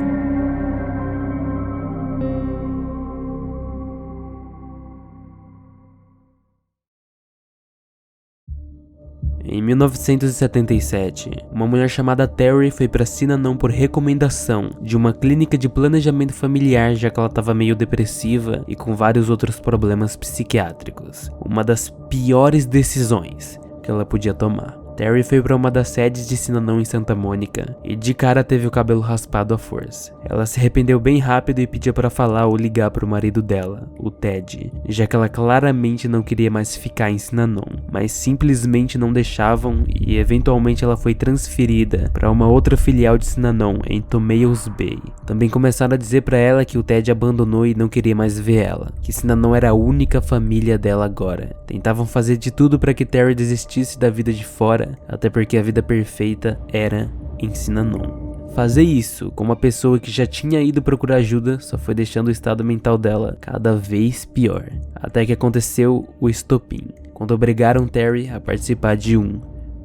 [SPEAKER 2] Em 1977, uma mulher chamada Terry foi para Synanon por recomendação de uma clínica de planejamento familiar, já que ela estava meio depressiva e com vários outros problemas psiquiátricos. Uma das piores decisões que ela podia tomar. Terry foi para uma das sedes de Synanon em Santa Mônica e de cara teve o cabelo raspado à força. Ela se arrependeu bem rápido e pedia para falar ou ligar para o marido dela, o Ted, já que ela claramente não queria mais ficar em Synanon, mas simplesmente não deixavam e eventualmente ela foi transferida para uma outra filial de Synanon em Tomales Bay. Também começaram a dizer para ela que o Ted abandonou e não queria mais ver ela, que Synanon era a única família dela agora. Tentavam fazer de tudo para que Terry desistisse da vida de fora, até porque a vida perfeita era em Synanon. Fazer isso com uma pessoa que já tinha ido procurar ajuda só foi deixando o estado mental dela cada vez pior. Até que aconteceu o estopim, quando obrigaram Terry a participar de um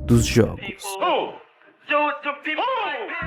[SPEAKER 2] dos jogos.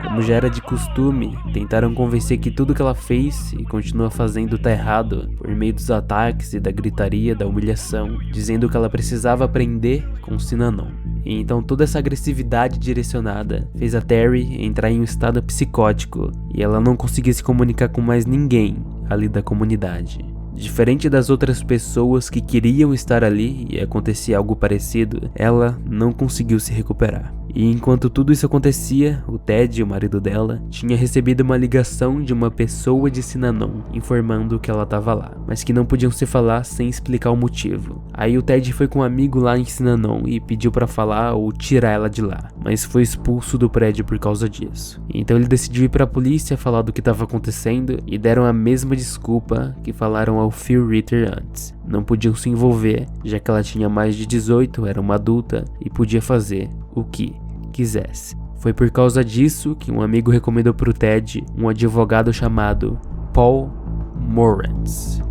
[SPEAKER 2] Como já era de costume, tentaram convencer que tudo que ela fez e continua fazendo tá errado por meio dos ataques e da gritaria, da humilhação, dizendo que ela precisava aprender com Synanon. E então toda essa agressividade direcionada fez a Terry entrar em um estado psicótico e ela não conseguia se comunicar com mais ninguém ali da comunidade. Diferente das outras pessoas que queriam estar ali e acontecia algo parecido, ela não conseguiu se recuperar. E enquanto tudo isso acontecia, o Ted, o marido dela, tinha recebido uma ligação de uma pessoa de Synanon informando que ela estava lá, mas que não podiam se falar sem explicar o motivo. Aí o Ted foi com um amigo lá em Synanon e pediu para falar ou tirar ela de lá, mas foi expulso do prédio por causa disso. Então ele decidiu ir para a polícia falar do que estava acontecendo e deram a mesma desculpa que falaram ao Phil Ritter antes. Não podiam se envolver, já que ela tinha mais de 18, era uma adulta e podia fazer o que quisesse. Foi por causa disso que um amigo recomendou pro Ted um advogado chamado Paul Morantz.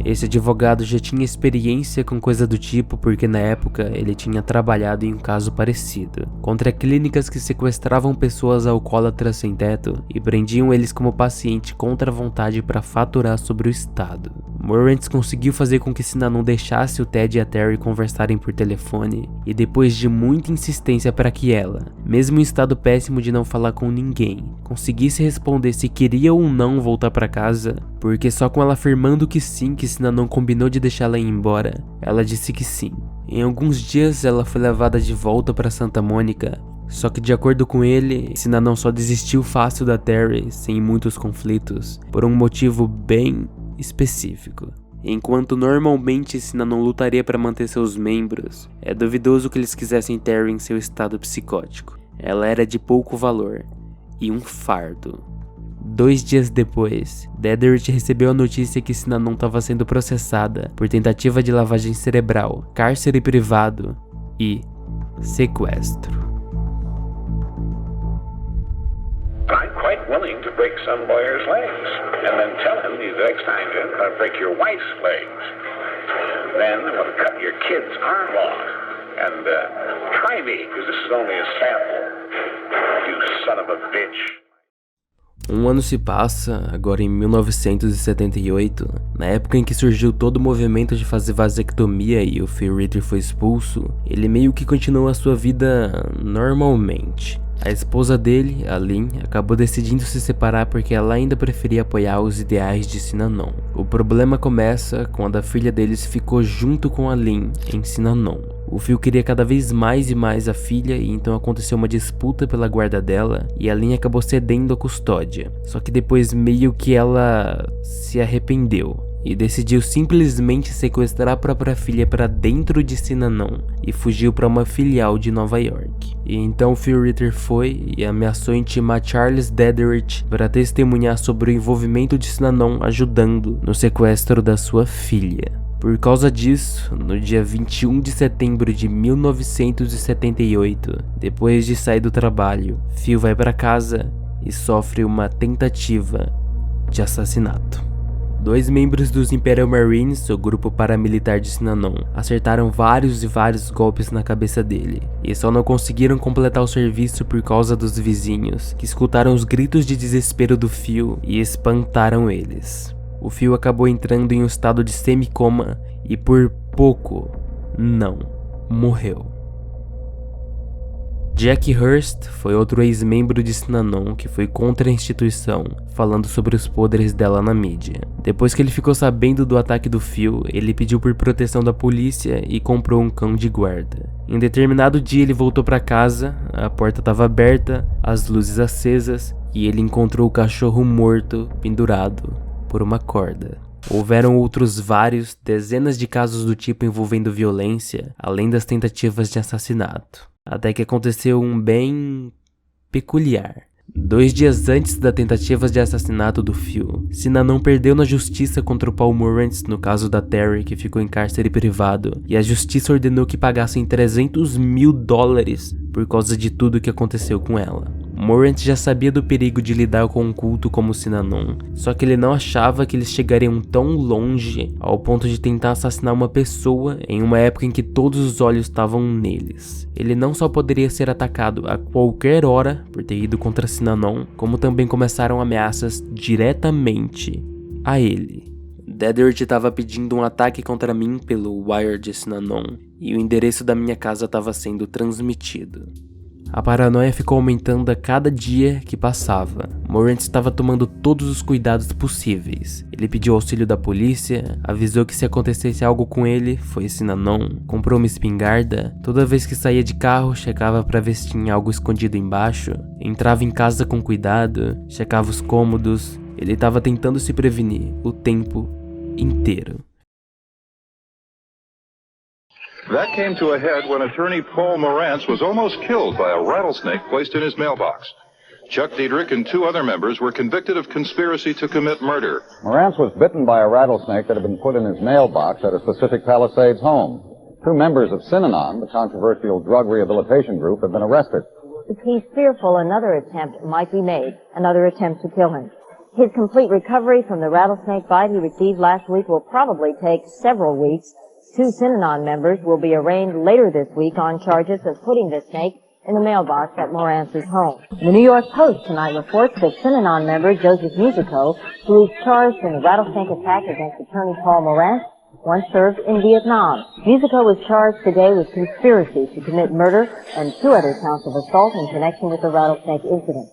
[SPEAKER 2] Esse advogado já tinha experiência com coisa do tipo porque na época ele tinha trabalhado em um caso parecido, contra clínicas que sequestravam pessoas alcoólatras sem teto e prendiam eles como paciente contra a vontade para faturar sobre o estado. Morantz conseguiu fazer com que Synanon deixasse o Ted e a Terry conversarem por telefone e depois de muita insistência para que ela, mesmo em estado péssimo de não falar com ninguém, conseguisse responder se queria ou não voltar para casa, porque só com ela afirmando que sim, que Synanon combinou de deixá-la ir embora, ela disse que sim. Em alguns dias ela foi levada de volta para Santa Mônica, só que de acordo com ele, Synanon só desistiu fácil da Terry, sem muitos conflitos, por um motivo bem específico. Enquanto normalmente Synanon lutaria para manter seus membros, é duvidoso que eles quisessem Terry em seu estado psicótico. Ela era de pouco valor e um fardo. 2 dias depois, Dedrick recebeu a notícia que Synanon estava sendo processada por tentativa de lavagem cerebral, cárcere privado e sequestro.
[SPEAKER 6] I'm quite willing to break some lawyer's legs, and then tell him the next time you're going to break your wife's legs. And then I'm going to cut your kid's arm off. And try me, because this is only a sample. You son of a bitch.
[SPEAKER 2] Um ano se passa, agora em 1978, na época em que surgiu todo o movimento de fazer vasectomia e o Phil Ritter foi expulso, ele meio que continuou a sua vida normalmente. A esposa dele, a Lynn, acabou decidindo se separar porque ela ainda preferia apoiar os ideais de Synanon. O problema começa quando a filha deles ficou junto com a Lynn em Synanon. O Phil queria cada vez mais e mais a filha e então aconteceu uma disputa pela guarda dela e a Lynn acabou cedendo a custódia. Só que depois meio que ela se arrependeu e decidiu simplesmente sequestrar a própria filha para dentro de Synanon e fugiu para uma filial de Nova York. E então Phil Ritter foi e ameaçou intimar Charles Dedrick para testemunhar sobre o envolvimento de Synanon ajudando no sequestro da sua filha. Por causa disso, no dia 21 de setembro de 1978, depois de sair do trabalho, Phil vai para casa e sofre uma tentativa de assassinato. 2 membros dos Imperial Marines, o grupo paramilitar de Synanon, acertaram vários golpes na cabeça dele, e só não conseguiram completar o serviço por causa dos vizinhos, que escutaram os gritos de desespero do Phil e espantaram eles. O Phil acabou entrando em um estado de semicoma e por pouco Não, morreu. Jack Hurst foi outro ex-membro de Synanon que foi contra a instituição, falando sobre os poderes dela na mídia. Depois que ele ficou sabendo do ataque do Phil, ele pediu por proteção da polícia e comprou um cão de guarda. Em determinado dia ele voltou para casa, a porta estava aberta, as luzes acesas e ele encontrou o cachorro morto pendurado por uma corda. Houveram outros vários, dezenas de casos do tipo envolvendo violência, além das tentativas de assassinato. Até que aconteceu um bem peculiar. 2 dias antes da tentativa de assassinato do Phil, Synanon perdeu na justiça contra o Paul Morantz no caso da Terry, que ficou em cárcere privado, e a justiça ordenou que pagassem $300 mil por causa de tudo que aconteceu com ela. Morantz já sabia do perigo de lidar com um culto como Synanon, só que ele não achava que eles chegariam tão longe ao ponto de tentar assassinar uma pessoa em uma época em que todos os olhos estavam neles. Ele não só poderia ser atacado a qualquer hora por ter ido contra Synanon, como também começaram ameaças diretamente a ele. Dedrick estava pedindo um ataque contra mim pelo wire de Synanon e o endereço da minha casa estava sendo transmitido. A paranoia ficou aumentando a cada dia que passava. Morantz estava tomando todos os cuidados possíveis. Ele pediu auxílio da polícia, avisou que se acontecesse algo com ele, foi Synanon, comprou uma espingarda, toda vez que saía de carro, checava para ver se tinha algo escondido embaixo, entrava em casa com cuidado, checava os cômodos. Ele estava tentando se prevenir o tempo inteiro.
[SPEAKER 9] That came to a head when attorney Paul Morantz was almost killed by a rattlesnake placed in his mailbox. Chuck Dedrick and 2 other members were convicted of conspiracy to commit murder.
[SPEAKER 10] Morantz was bitten by a rattlesnake that had been put in his mailbox at a Pacific Palisades home. 2 members of Synanon, the controversial drug rehabilitation group, have been arrested.
[SPEAKER 11] He's fearful another attempt might be made, another attempt to kill him. His complete recovery from the rattlesnake bite he received last week will probably take several weeks. 2 Synanon members will be arraigned later this week on charges of putting the snake in the mailbox at Morantz's home. The New York Post tonight reports that Synanon member Joseph Musico, who is charged in the rattlesnake attack against attorney Paul Morantz, once served in Vietnam. Musico was charged today with conspiracy to commit murder and 2 other counts of assault in connection with the rattlesnake incident.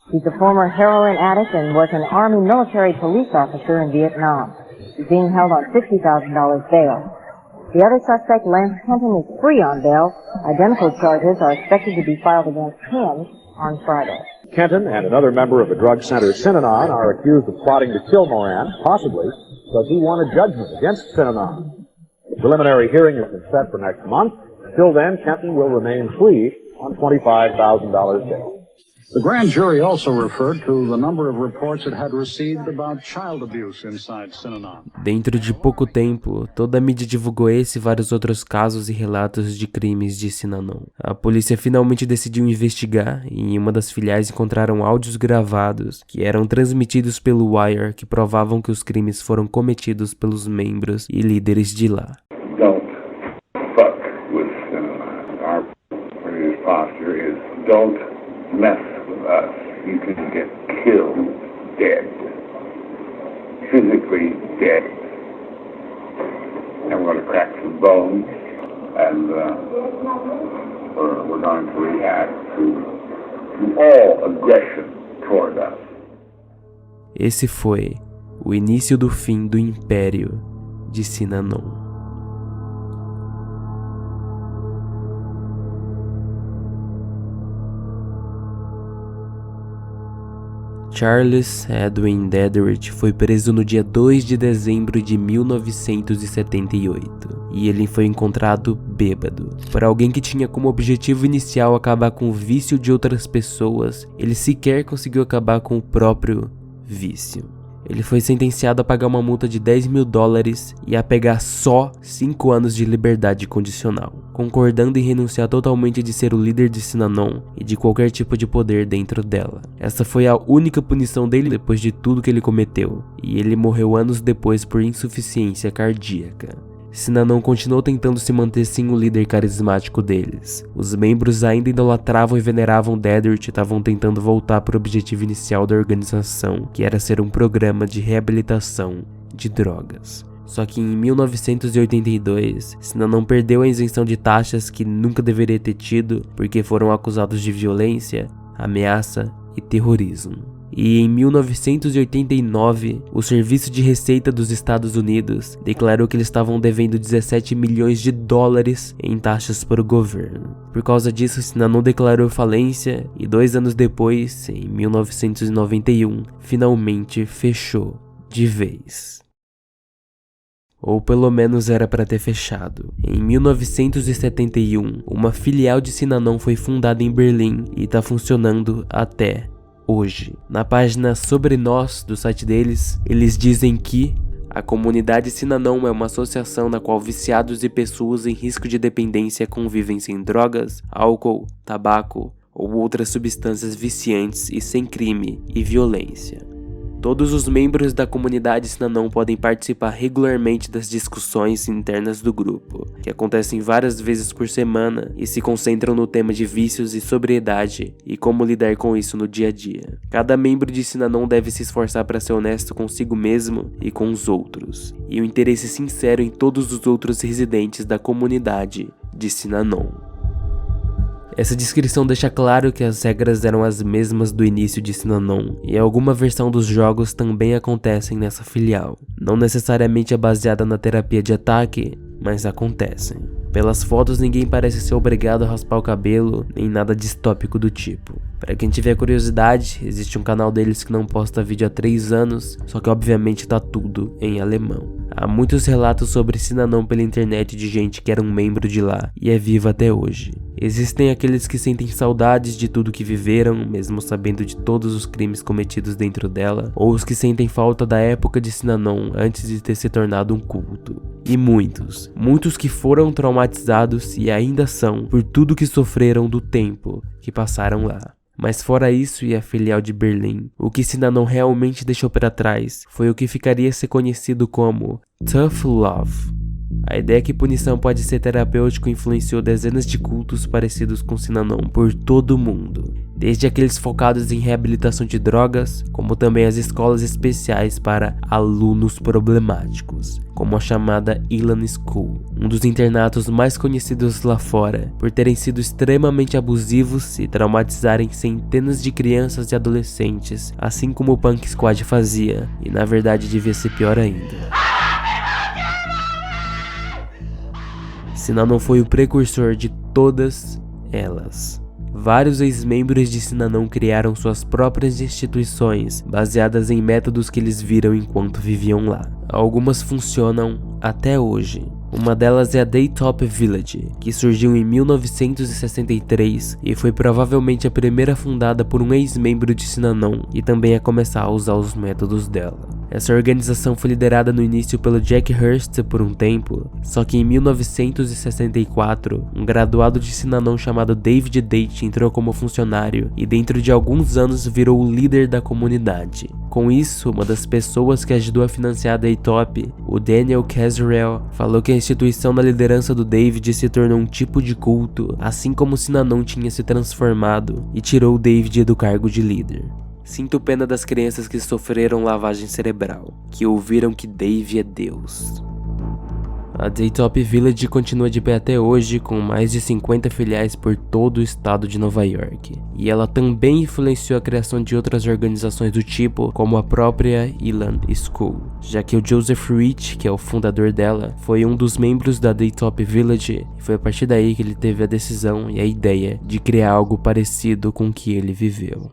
[SPEAKER 11] He's a former heroin addict and was an Army military police officer in Vietnam. He's being held on $60,000 bail. The other suspect, Lance Kenton, is free on bail. Identical charges are expected to be filed against him on Friday.
[SPEAKER 12] Kenton and another member of the drug center Synanon are accused of plotting to kill Morantz, possibly because he won a judgment against Synanon. The preliminary hearing has been set for next month. Until then, Kenton will remain free on $25,000 bail.
[SPEAKER 13] The grand jury also referred to the number of reports it had received about child abuse inside Synanon.
[SPEAKER 2] Dentro de pouco tempo, toda a mídia divulgou esse e vários outros casos e relatos de crimes de Synanon. A polícia finalmente decidiu investigar e em uma das filiais encontraram áudios gravados que eram transmitidos pelo wire que provavam que os crimes foram cometidos pelos membros e líderes de lá.
[SPEAKER 14] Don't fuck with Synanon. Our posture is don't mess with us. You can get killed dead. Physically dead. And we're going to crack some bones and we're going to react to all aggression toward us.
[SPEAKER 2] Esse foi o início do fim do Império de Synanon. Charles Edwin Dedrick foi preso no dia 2 de dezembro de 1978 e ele foi encontrado bêbado. Por alguém que tinha como objetivo inicial acabar com o vício de outras pessoas, ele sequer conseguiu acabar com o próprio vício. Ele foi sentenciado a pagar uma multa de $10 mil e a pegar só 5 anos de liberdade condicional, concordando em renunciar totalmente de ser o líder de Synanon e de qualquer tipo de poder dentro dela. Essa foi a única punição dele depois de tudo que ele cometeu, e ele morreu anos depois por insuficiência cardíaca. Synanon continuou tentando se manter sem o líder carismático deles. Os membros ainda idolatravam e veneravam Dedrick e estavam tentando voltar para o objetivo inicial da organização, que era ser um programa de reabilitação de drogas. Só que em 1982, Synanon perdeu a isenção de taxas que nunca deveria ter tido porque foram acusados de violência, ameaça e terrorismo. E em 1989, o Serviço de Receita dos Estados Unidos declarou que eles estavam devendo 17 milhões de dólares em taxas para o governo. Por causa disso, Synanon declarou falência e 2 anos depois, em 1991, finalmente fechou de vez. Ou pelo menos era para ter fechado. Em 1971, uma filial de Synanon foi fundada em Berlim e está funcionando até hoje. Na página Sobre Nós do site deles, eles dizem que a comunidade Synanon é uma associação na qual viciados e pessoas em risco de dependência convivem sem drogas, álcool, tabaco ou outras substâncias viciantes e sem crime e violência. Todos os membros da comunidade Synanon podem participar regularmente das discussões internas do grupo, que acontecem várias vezes por semana e se concentram no tema de vícios e sobriedade e como lidar com isso no dia a dia. Cada membro de Synanon deve se esforçar para ser honesto consigo mesmo e com os outros, e o interesse sincero em todos os outros residentes da comunidade de Synanon. Essa descrição deixa claro que as regras eram as mesmas do início de Synanon, e alguma versão dos jogos também acontecem nessa filial. Não necessariamente é baseada na terapia de ataque, mas acontecem. Pelas fotos, ninguém parece ser obrigado a raspar o cabelo, nem nada distópico do tipo. Para quem tiver curiosidade, existe um canal deles que não posta vídeo há 3 anos, só que obviamente tá tudo em alemão. Há muitos relatos sobre Synanon pela internet de gente que era um membro de lá e é viva até hoje. Existem aqueles que sentem saudades de tudo que viveram, mesmo sabendo de todos os crimes cometidos dentro dela, ou os que sentem falta da época de Synanon antes de ter se tornado um culto. E muitos que foram traumatizados e ainda são por tudo que sofreram do tempo que passaram lá. Mas fora isso e a filial de Berlim, o que Synanon realmente deixou para trás foi o que ficaria a ser conhecido como Tough Love. A ideia que punição pode ser terapêutico influenciou dezenas de cultos parecidos com Synanon por todo o mundo, desde aqueles focados em reabilitação de drogas, como também as escolas especiais para alunos problemáticos, como a chamada Elan School, um dos internatos mais conhecidos lá fora, por terem sido extremamente abusivos e traumatizarem centenas de crianças e adolescentes, assim como o Punk Squad fazia, e na verdade devia ser pior ainda. Synanon foi o precursor de todas elas. Vários ex-membros de Synanon criaram suas próprias instituições, baseadas em métodos que eles viram enquanto viviam lá. Algumas funcionam até hoje. Uma delas é a Daytop Village, que surgiu em 1963 e foi provavelmente a primeira fundada por um ex-membro de Synanon e também a começar a usar os métodos dela. Essa organização foi liderada no início pelo Jack Hurst por um tempo, só que em 1964, um graduado de Synanon chamado David Date entrou como funcionário e dentro de alguns anos virou o líder da comunidade. Com isso, uma das pessoas que ajudou a financiar a Daytop, o Daniel Casrell, falou que a instituição da liderança do David se tornou um tipo de culto, assim como Synanon tinha se transformado, e tirou o David do cargo de líder. Sinto pena das crianças que sofreram lavagem cerebral, que ouviram que Dave é Deus. A Daytop Village continua de pé até hoje, com mais de 50 filiais por todo o estado de Nova York. E ela também influenciou a criação de outras organizações do tipo, como a própria Elan School, já que o Joseph Rich, que é o fundador dela, foi um dos membros da Daytop Village, e foi a partir daí que ele teve a decisão e a ideia de criar algo parecido com o que ele viveu.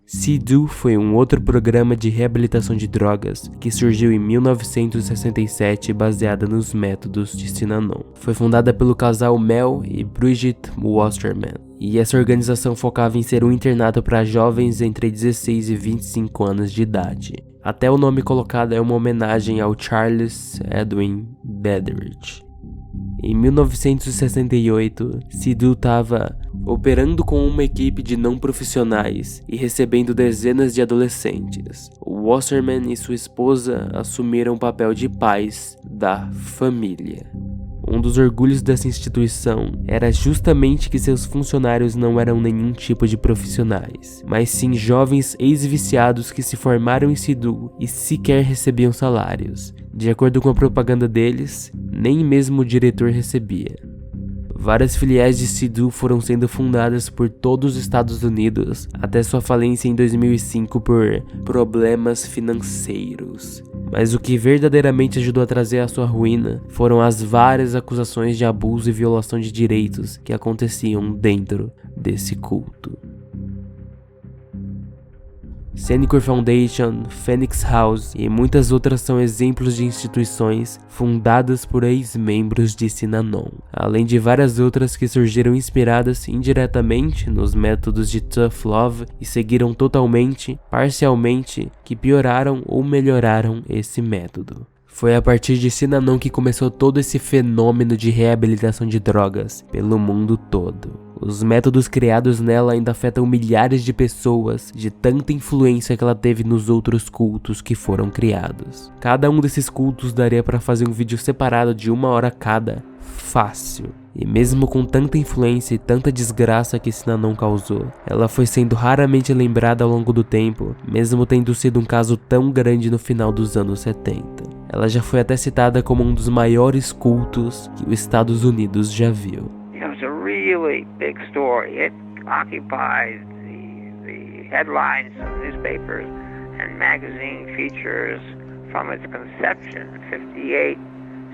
[SPEAKER 2] SeeDo foi um outro programa de reabilitação de drogas que surgiu em 1967 baseada nos métodos de Synanon. Foi fundada pelo casal Mel e Bridget Wasserman, e essa organização focava em ser um internato para jovens entre 16 e 25 anos de idade. Até o nome colocado é uma homenagem ao Charles Edwin Beveridge. Em 1968, SeeDo estava operando com uma equipe de não profissionais e recebendo dezenas de adolescentes. O Wasserman e sua esposa assumiram o papel de pais da família. Um dos orgulhos dessa instituição era justamente que seus funcionários não eram nenhum tipo de profissionais, mas sim jovens ex-viciados que se formaram em Sidhu e sequer recebiam salários. De acordo com a propaganda deles, nem mesmo o diretor recebia. Várias filiais de Sidhu foram sendo fundadas por todos os Estados Unidos até sua falência em 2005 por problemas financeiros. Mas o que verdadeiramente ajudou a trazer a sua ruína foram as várias acusações de abuso e violação de direitos que aconteciam dentro desse culto. Cenicor Foundation, Phoenix House e muitas outras são exemplos de instituições fundadas por ex-membros de Synanon, além de várias outras que surgiram inspiradas indiretamente nos métodos de Tough Love e seguiram totalmente, parcialmente, que pioraram ou melhoraram esse método. Foi a partir de Synanon que começou todo esse fenômeno de reabilitação de drogas pelo mundo todo. Os métodos criados nela ainda afetam milhares de pessoas de tanta influência que ela teve nos outros cultos que foram criados. Cada um desses cultos daria para fazer um vídeo separado de 1 hora cada, fácil. E mesmo com tanta influência e tanta desgraça que Synanon causou, ela foi sendo raramente lembrada ao longo do tempo, mesmo tendo sido um caso tão grande no final dos anos 70. Ela já foi até citada como um dos maiores cultos que os Estados Unidos já viu.
[SPEAKER 15] It was a really big story. It occupies the headlines of newspapers and magazine features from its conception in 58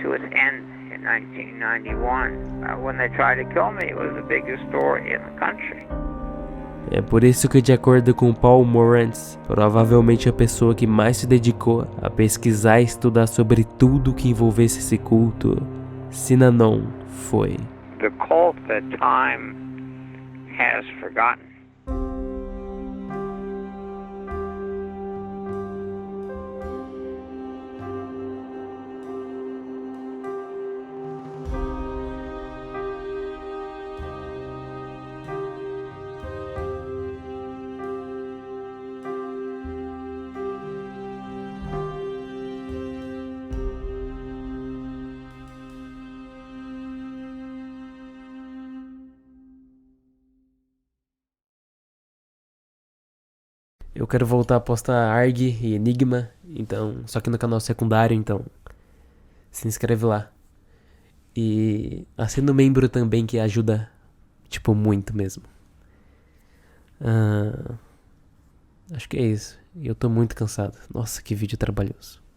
[SPEAKER 15] to its end in 1991. When they tried to kill me, it was the biggest story in the country.
[SPEAKER 2] É por isso que, de acordo com Paul Morantz, provavelmente a pessoa que mais se dedicou a pesquisar e estudar sobre tudo que envolvesse esse culto, Synanon foi.
[SPEAKER 15] The cult that time has forgotten.
[SPEAKER 2] Eu quero voltar a postar ARG e Enigma, então, só que no canal secundário, então se inscreve lá. E assina o membro também, que ajuda, tipo, muito mesmo. Acho que é isso. Eu tô muito cansado. Nossa, que vídeo trabalhoso.